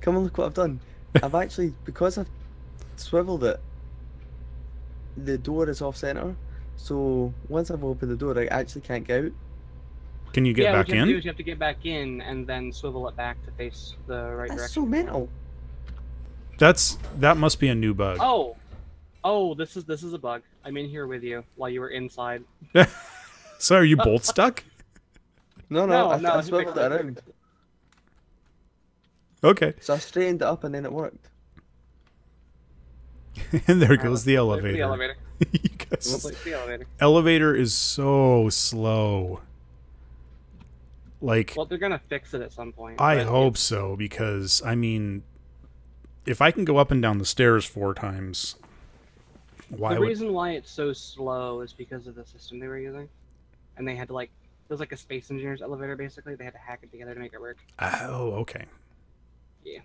Come and look what I've done. I've actually... Because I've swiveled it, the door is off center. So once I've opened the door, I actually can't get out. Can you get back in? What you have to get back in and then swivel it back to face the right direction. That's so mental. That must be a new bug. Oh, this is a bug. I'm in here with you while you were inside. So are you both stuck? No, I swiveled it around. Okay. So I straightened it up and then it worked. And there goes the elevator. The elevator. The elevator. Elevator is so slow. Like, well, they're gonna fix it at some point. I hope so, because I mean, if I can go up and down the stairs 4 times, the reason why it's so slow is because of the system they were using, and they had to it was like a space engineer's elevator basically. They had to hack it together to make it work. Oh, okay. Yeah.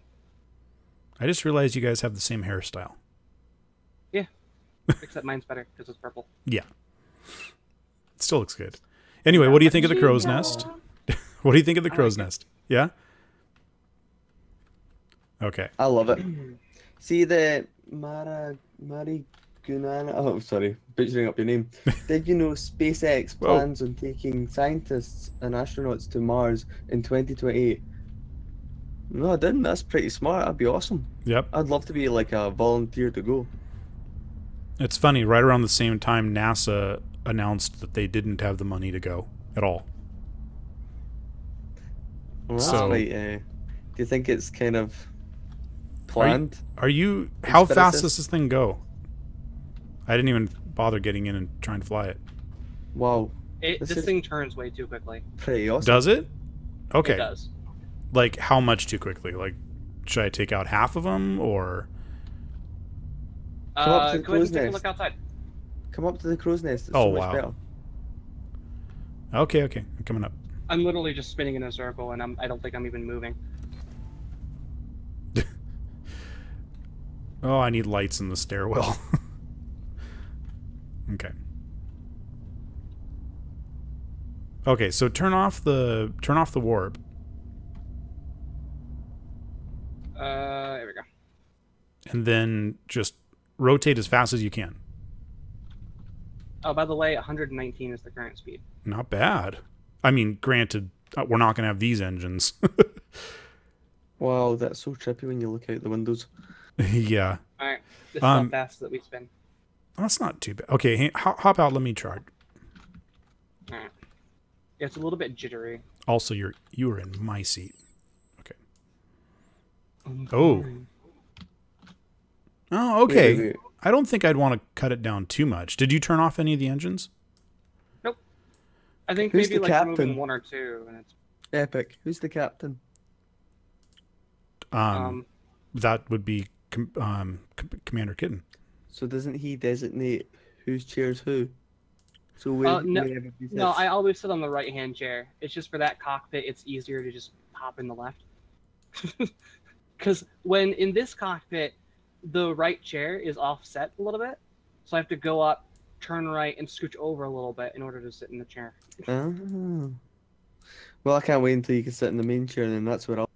I just realized you guys have the same hairstyle. Yeah. Except mine's better because it's purple. Yeah. It still looks good. Anyway, what do you think of the crow's nest? What do you think of the crow's nest? Yeah? Okay. I love it. See the Mari Gunana. Oh, sorry, butchering up your name. Did you know SpaceX plans on taking scientists and astronauts to Mars in 2028? No, I didn't. That's pretty smart. That'd be awesome. Yep. I'd love to be like a volunteer to go. It's funny, right around the same time NASA announced that they didn't have the money to go at all. Well, so, do you think it's kind of planned? How fast does this thing go? I didn't even bother getting in and trying to fly it. Wow. This thing turns way too quickly. Pretty awesome. Does it? Okay. It does. Like, how much too quickly? Like, should I take out half of them, or... Come up to the go ahead crow's and take a nest. look outside. Come up to the crow's nest. It's oh, so much wow. better. Okay, I'm coming up. I'm literally just spinning in a circle, and I don't think I'm even moving. Oh, I need lights in the stairwell. Okay. Okay, so turn off the warp. There we go. And then just rotate as fast as you can. Oh, by the way, 119 is the current speed. Not bad. I mean, granted, we're not going to have these engines. Wow, that's so trippy when you look out the windows. Yeah. All right, this is how fast that we spin. That's not too bad. Okay, hey, hop out. Let me try. All right. Yeah, it's a little bit jittery. Also, you were in my seat. Okay. Oh. Oh, okay. Wait. I don't think I'd want to cut it down too much. Did you turn off any of the engines? Nope. I think Who's maybe the like captain? moving 1 or 2, and it's Epic. Who's the captain? That would be Commander Kitten. So doesn't he designate whose chair's who? So no, I always sit on the right-hand chair. It's just for that cockpit, it's easier to just hop in the left. Because when in this cockpit, the right chair is offset a little bit, so I have to go up, turn right, and scooch over a little bit in order to sit in the chair. Oh. Well, I can't wait until you can sit in the main chair, and then that's where I'll.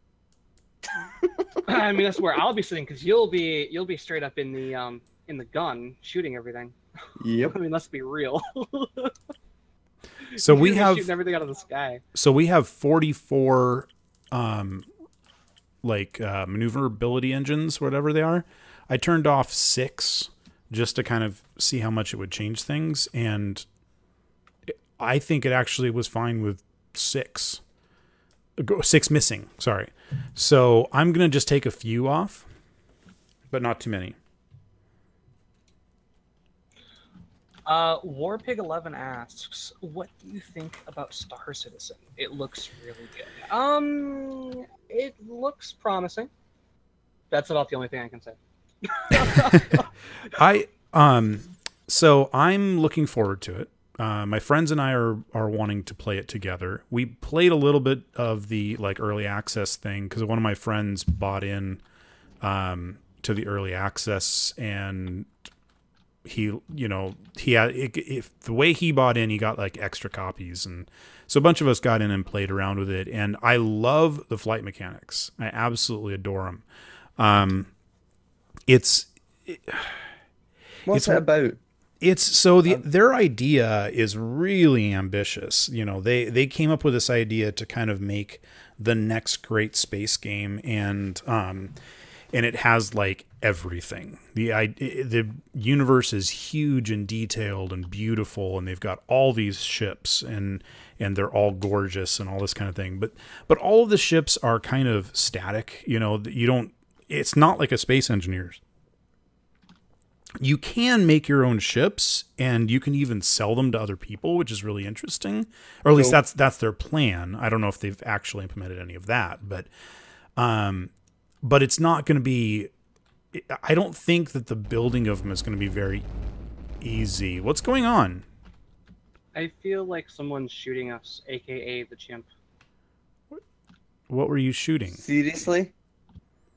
I mean, that's where I'll be sitting, because you'll be straight up in the gun shooting everything. Yep. I mean, let's be real. So we have shooting everything out of the sky. So we have 44 maneuverability engines, whatever they are. I turned off 6 just to kind of see how much it would change things, and I think it actually was fine with 6. 6 missing, sorry. So I'm going to just take a few off, but not too many. Warpig11 asks, what do you think about Star Citizen? It looks really good. It looks promising. That's about the only thing I can say. So I'm looking forward to it. My friends and I are wanting to play it together. We played a little bit of the early access thing because one of my friends bought in to the early access, and he had if the way he bought in, he got extra copies, and so a bunch of us got in and played around with it. And I love the flight mechanics. I absolutely adore them. What's it about? Their idea is really ambitious. They came up with this idea to kind of make the next great space game, and it has everything. The universe is huge and detailed and beautiful, and they've got all these ships, and they're all gorgeous and all this kind of thing. But all of the ships are kind of static. It's not like a Space Engineers. You can make your own ships, and you can even sell them to other people, which is really interesting. Or at least that's their plan. I don't know if they've actually implemented any of that, but it's not going to be. I don't think that the building of them is going to be very easy. What's going on? I feel like someone's shooting us, aka the Chimp. What were you shooting? Seriously?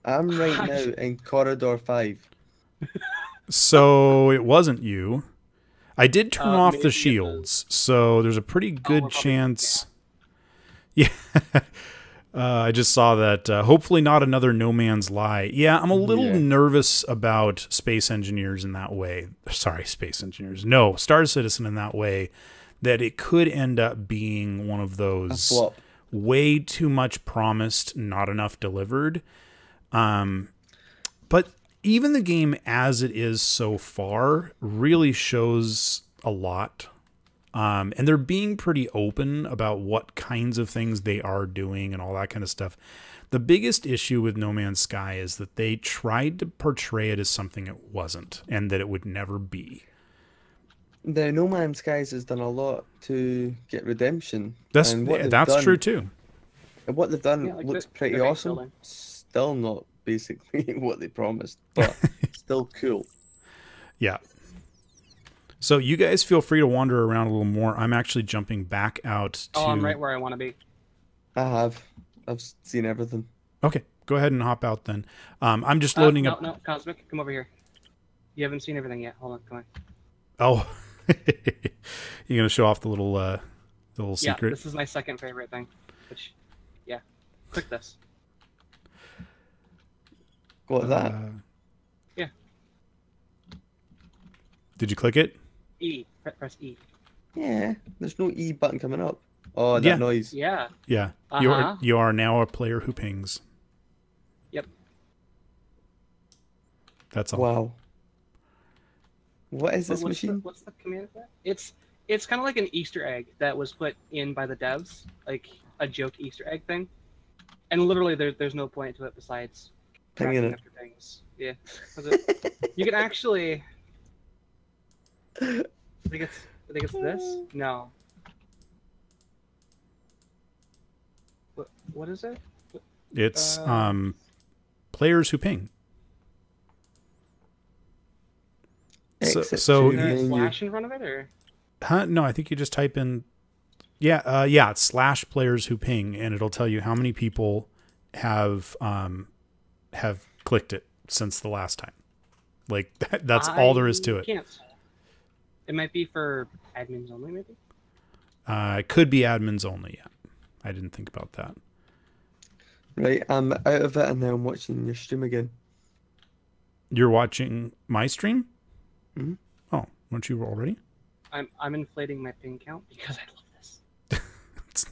I'm right now in Corridor 5. So it wasn't you. I did turn off the shields, so there's a pretty good chance. Yeah. I just saw that. Hopefully not another No Man's Lie. Yeah, I'm a little nervous about Space Engineers in that way. Sorry, Space Engineers. No, Star Citizen in that way, that it could end up being one of those way too much promised, not enough delivered. But even the game as it is so far really shows a lot. And they're being pretty open about what kinds of things they are doing and all that kind of stuff. The biggest issue with No Man's Sky is that they tried to portray it as something it wasn't, and that it would never be. The No Man's Sky has done a lot to get redemption. That's true too. And what they've done looks pretty awesome. Still not basically what they promised, but still cool. Yeah. So you guys feel free to wander around a little more. I'm actually jumping back out to... Oh, I'm right where I want to be. I've seen everything. Okay, go ahead and hop out then. I'm just loading up... No, Cosmic, come over here. You haven't seen everything yet. Hold on, come on. Oh. You're going to show off the little secret? Yeah, this is my second favorite thing. Which, yeah. Click this. What, that? Yeah. Did you click it? E. Press E. Yeah, there's no E button coming up. Oh, that noise. Yeah. Yeah. You are now a player who pings. Yep. That's all. Wow. What is this machine? What's the command for that? It's kind of like an Easter egg that was put in by the devs, like a joke Easter egg thing. And literally, there's no point to it besides pinging it. After things. Yeah. You can actually. I think it's this? No. What is it? It's players who ping. So is there a slash in front of it, or? No, I think you just type in. It's slash players who ping, and it'll tell you how many people have clicked it since the last time. Like that's all there is to it. Can't. It might be for admins only, maybe? It could be admins only, yeah. I didn't think about that. Right, I'm out of it and now I'm watching your stream again. You're watching my stream? Mm-hmm. Oh, weren't you already? I'm inflating my ping count because I love this.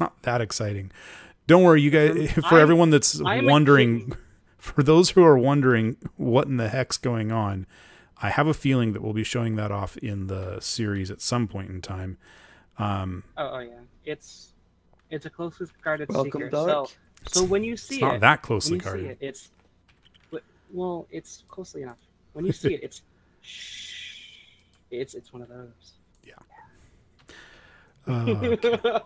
not that exciting. Don't worry, you guys. For everyone that's wondering, for those who are wondering what in the heck's going on, I have a feeling that we'll be showing that off in the series at some point in time. Oh yeah, it's a closely guarded Welcome, secret. Dark. So when you see It's not that closely guarded. It's closely enough. When you see it, it's it's one of those. Yeah. Okay.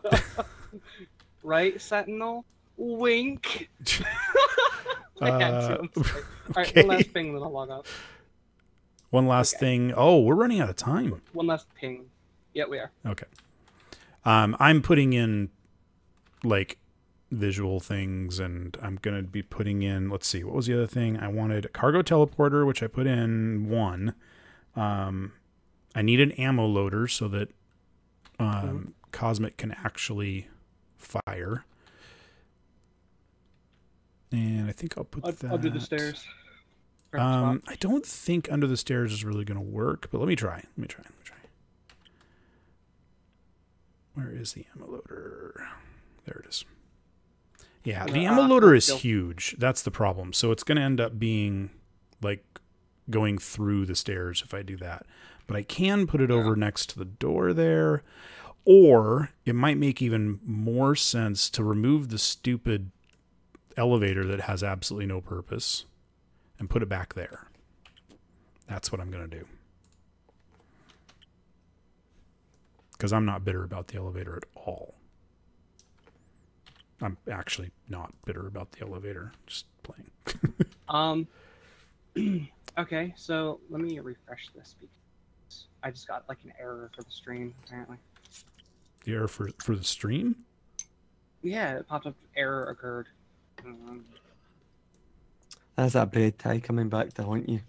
Right, Sentinel? Wink. I had to. I'm sorry. All right, okay. one last ping, then I'll log out. One last thing. Oh, we're running out of time. One last ping. Yeah, we are. Okay. I'm putting in like visual things, and I'm gonna be putting in. Let's see, what was the other thing? I wanted a cargo teleporter, which I put in 1. I need an ammo loader so that Cosmic can actually fire. And I think I'll put that under the stairs. I don't think under the stairs is really going to work, but let me try. Where is the ammo loader? There it is. Yeah, the ammo loader is huge. That's the problem. So it's going to end up being like going through the stairs if I do that. But I can put it over next to the door there. Or it might make even more sense to remove the stupid elevator that has absolutely no purpose and put it back there. That's what I'm going to do. Because I'm not bitter about the elevator at all. I'm actually not bitter about the elevator. Just playing. Okay, so let me refresh this because I just got like an error for the stream, apparently. The error for the stream? Yeah, it popped up. Error occurred. That's that bread tie coming back to haunt you.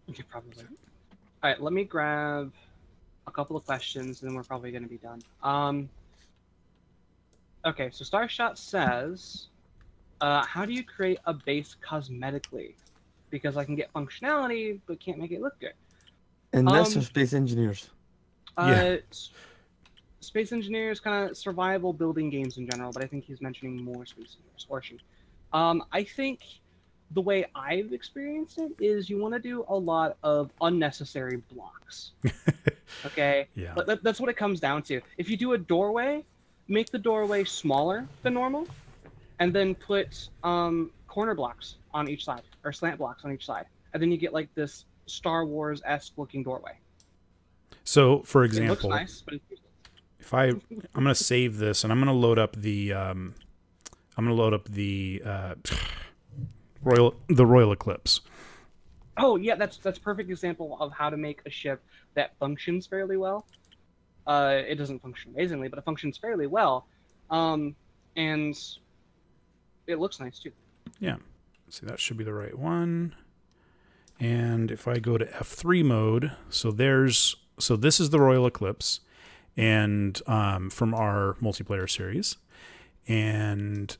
Okay, probably. All right, let me grab a couple of questions, and then we're probably going to be done. Okay, so Starshot says, how do you create a base cosmetically? Because I can get functionality, but can't make it look good. And this are Space Engineers. Space Engineers, kind of survival building games in general, but I think he's mentioning more Space Engineers, or she. I think the way I've experienced it is you want to do a lot of unnecessary blocks. Okay? Yeah. But that's what it comes down to. If you do a doorway, make the doorway smaller than normal, and then put corner blocks on each side, or slant blocks on each side. And then you get like this Star Wars-esque looking doorway. So, for example, it looks nice, but it's useless. If I'm going to save this, and I'm going to load up the Royal Eclipse. Oh yeah, that's a perfect example of how to make a ship that functions fairly well. It doesn't function amazingly, but it functions fairly well, and it looks nice too. Yeah, see, that should be the right one. And if I go to F3 mode, so this is the Royal Eclipse, and from our multiplayer series, and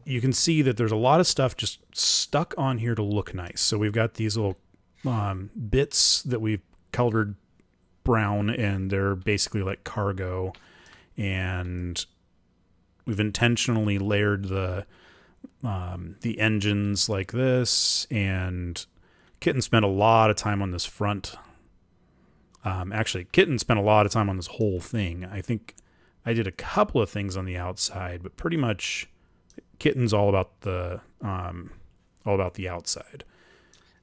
you can see that there's a lot of stuff just stuck on here to look nice. So we've got these little bits that we've colored brown, and they're basically like cargo, and we've intentionally layered the engines like this, and Kitten spent a lot of time on this front. Actually, Kitten spent a lot of time on this whole thing. I think I did a couple of things on the outside, but pretty much Kitten's all about the outside.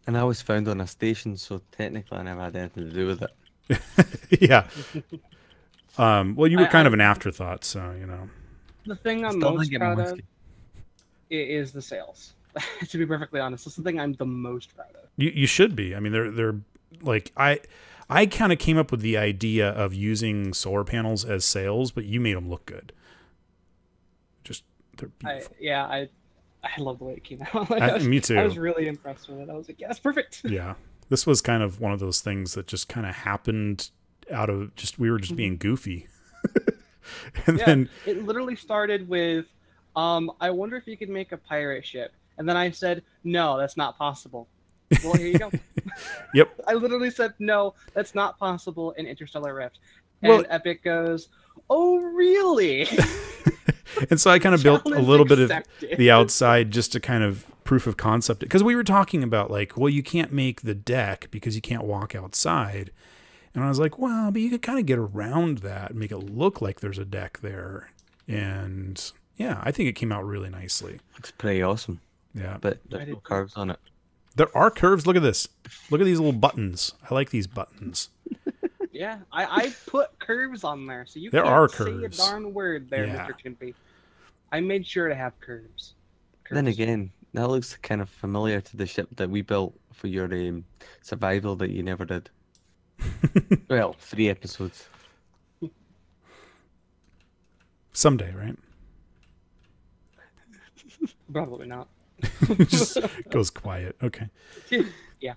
And I was found on a station, so technically I never had anything to do with it. Yeah. Well, you were kind of an afterthought, so you know. The thing I'm most proud of is the sales. To be perfectly honest, that's the thing I'm the most proud of. You should be. I mean, they're like I kind of came up with the idea of using solar panels as sails, but you made them look good. Just they're beautiful. I love the way it came out. Me too. I was really impressed with it. I was like, yeah, that's perfect. Yeah. This was kind of one of those things that just kind of happened out of we were just being goofy. And then it literally started with, I wonder if you could make a pirate ship. And then I said, no, that's not possible. Well, here you go. Yep. I literally said, no, that's not possible in Interstellar Rift. And Well, Epic goes, oh, really? And so I kind of built a little bit of accepted. the outside just to kind of proof of concept. Because we were talking about like, well, you can't make the deck because you can't walk outside. And I was like, well, but you could kind of get around that and make it look like there's a deck there. And yeah, I think it came out really nicely. Looks pretty awesome. Yeah. But there's no curves on it. There are curves. Look at this. Look at these little buttons. I like these buttons. Yeah, I put curves on there, so you There can't are say a curves. darn word there, Yeah. Mr. Chimpy. I made sure to have curves. Then again, that looks kind of familiar to the ship that we built for your survival that you never did. Well, 3 episodes. Someday, right? Probably not. Just goes quiet. Okay. Yeah.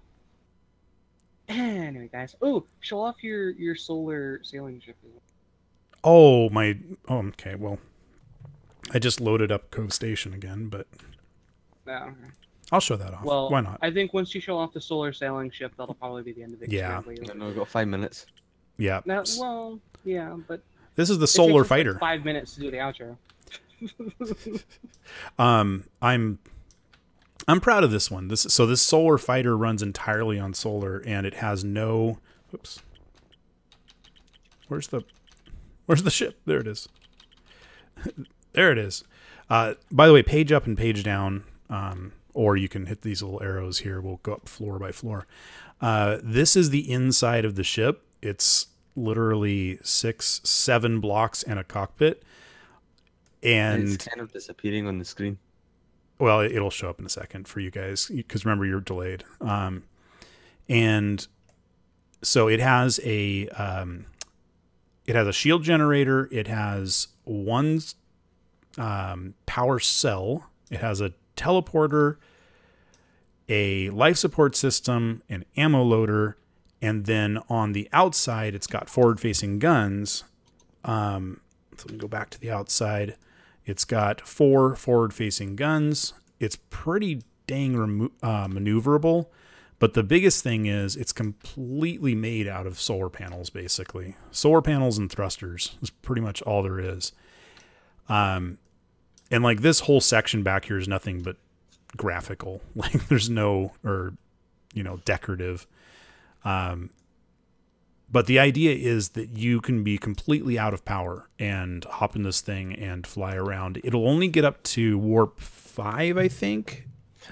Anyway, guys. Oh, show off your solar sailing ship. Oh, my. Oh, okay. Well, I just loaded up Cove Station again, but No. I'll show that off. Well, why not? I think once you show off the solar sailing ship, that'll probably be the end of it. Yeah. No, we've got 5 minutes. Yeah. No, well, yeah, but This is the it solar takes us, fighter. like 5 minutes to do the outro. I'm proud of this one. This solar fighter runs entirely on solar, and it has no. Oops. Where's the ship? There it is. There it is. By the way, page up and page down, or you can hit these little arrows here. We'll go up floor by floor. This is the inside of the ship. It's literally 6-7 blocks and a cockpit. And it's kind of disappearing on the screen. Well, it'll show up in a second for you guys because remember you're delayed. And so it has a shield generator. It has one power cell. It has a teleporter, a life support system, an ammo loader, and then on the outside it's got forward-facing guns. So let me go back to the outside. It's got 4 forward-facing guns. It's pretty dang maneuverable, but the biggest thing is it's completely made out of solar panels, basically. Solar panels and thrusters is pretty much all there is. And like this whole section back here is nothing but graphical. Like there's no, or, decorative. But the idea is that you can be completely out of power and hop in this thing and fly around. It'll only get up to warp 5, I think.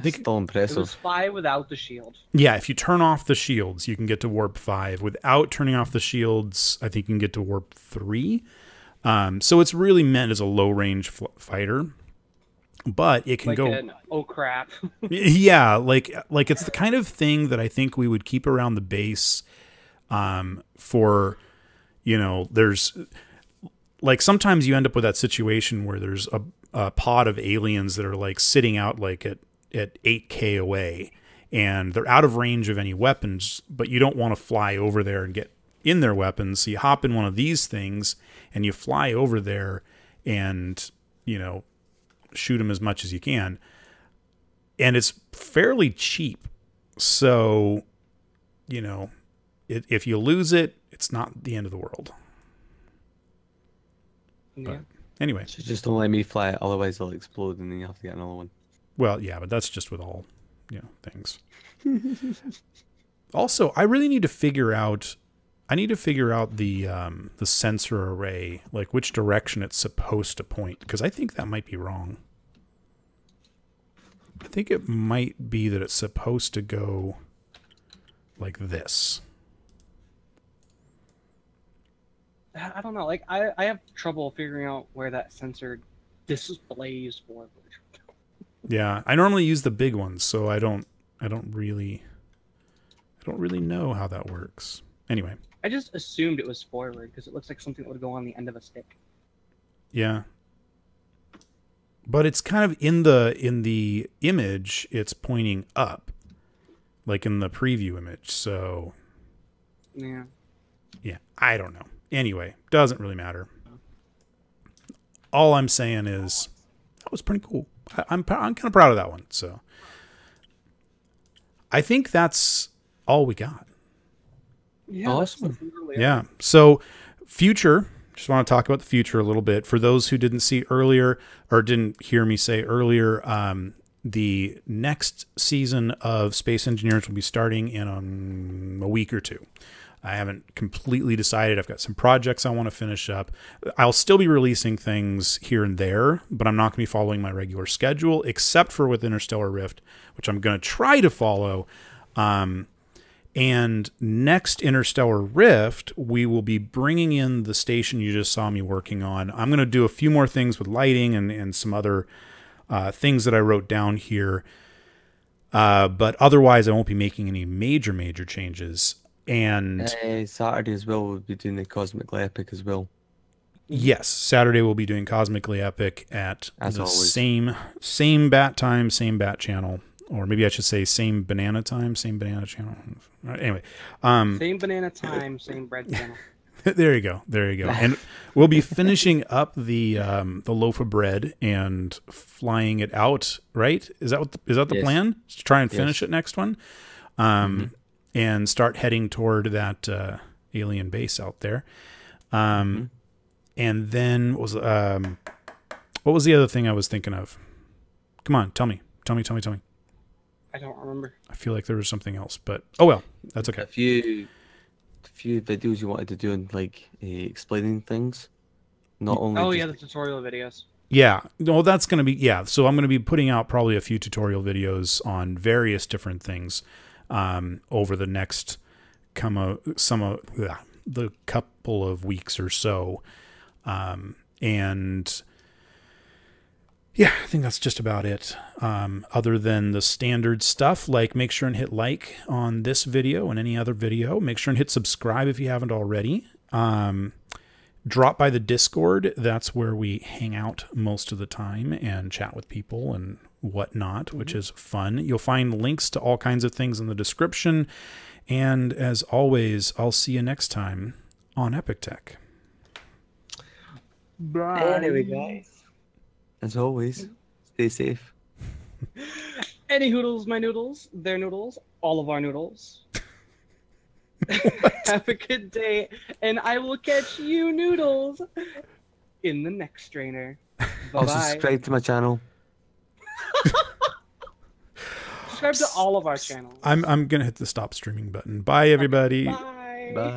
Still impressive. It was 5 without the shield. Yeah, if you turn off the shields, you can get to warp 5. Without turning off the shields, I think you can get to warp 3. So it's really meant as a low-range fighter. But it can go... oh, crap. Yeah, like it's the kind of thing that I think we would keep around the base... for, there's like sometimes you end up with that situation where there's a pod of aliens that are like sitting out like at 8K away and they're out of range of any weapons, but you don't want to fly over there and get in their weapons. So you hop in one of these things and you fly over there and, shoot them as much as you can. And it's fairly cheap. So, if you lose it, it's not the end of the world. Yeah. But anyway. So just don't let me fly it, otherwise it'll explode and then you have to get another one. Well, yeah, but that's just with all, things. Also, I really need to figure out the sensor array, like which direction it's supposed to point, because I think that might be wrong. I think it might be that it's supposed to go like this. I don't know. Like, I have trouble figuring out where that sensor displays forward. Yeah, I normally use the big ones, so I don't really know how that works. Anyway. I just assumed it was forward because it looks like something that would go on the end of a stick. Yeah. But it's kind of in the image, it's pointing up, like in the preview image. So, yeah, I don't know. Anyway, doesn't really matter. All I'm saying is that was pretty cool. I'm kind of proud of that one. So, I think that's all we got. Yeah, awesome. Yeah. So future, just want to talk about the future a little bit. For those who didn't see earlier or didn't hear me say earlier, the next season of Space Engineers will be starting in a week or two. I haven't completely decided. I've got some projects I want to finish up. I'll still be releasing things here and there, but I'm not going to be following my regular schedule, except for with Interstellar Rift, which I'm going to try to follow. And next Interstellar Rift, we will be bringing in the station you just saw me working on. I'm going to do a few more things with lighting and some other things that I wrote down here. But otherwise, I won't be making any major changes. And Saturday as well, we'll be doing the Cosmically Epic as well. Yes, Saturday we'll be doing Cosmically Epic at As the always. same bat time, same bat channel. Or maybe I should say same banana time, same banana channel. Anyway. Same banana time, same bread channel. There you go. And we'll be finishing up the loaf of bread and flying it out, right? Is that the Yes. plan? To try and finish Yes. it next one? And start heading toward that alien base out there. And then what was the other thing I was thinking of? Come on, tell me. I don't remember. I feel like there was something else, but oh well, that's okay. A few videos you wanted to do on like explaining things, not only. Oh just... yeah, the tutorial videos. Yeah, no, that's going to be, so I'm going to be putting out probably a few tutorial videos on various different things over the next the couple of weeks or so. And yeah, I think that's just about it. Other than the standard stuff, like make sure and hit like on this video and any other video. Make sure and hit subscribe if you haven't already. Drop by the Discord. That's where we hang out most of the time and chat with people and whatnot, which is fun. You'll find links to all kinds of things in the description. And as always, I'll see you next time on Epic Tech. Bye. Anyway, guys, as always, stay safe. Any hoodles, my noodles, their noodles, all of our noodles. Have a good day, and I will catch you noodles in the next trainer. Bye-bye. Also, subscribe to my channel. Subscribe to all of our channels. I'm gonna hit the stop streaming button. Bye, everybody. Bye. Bye.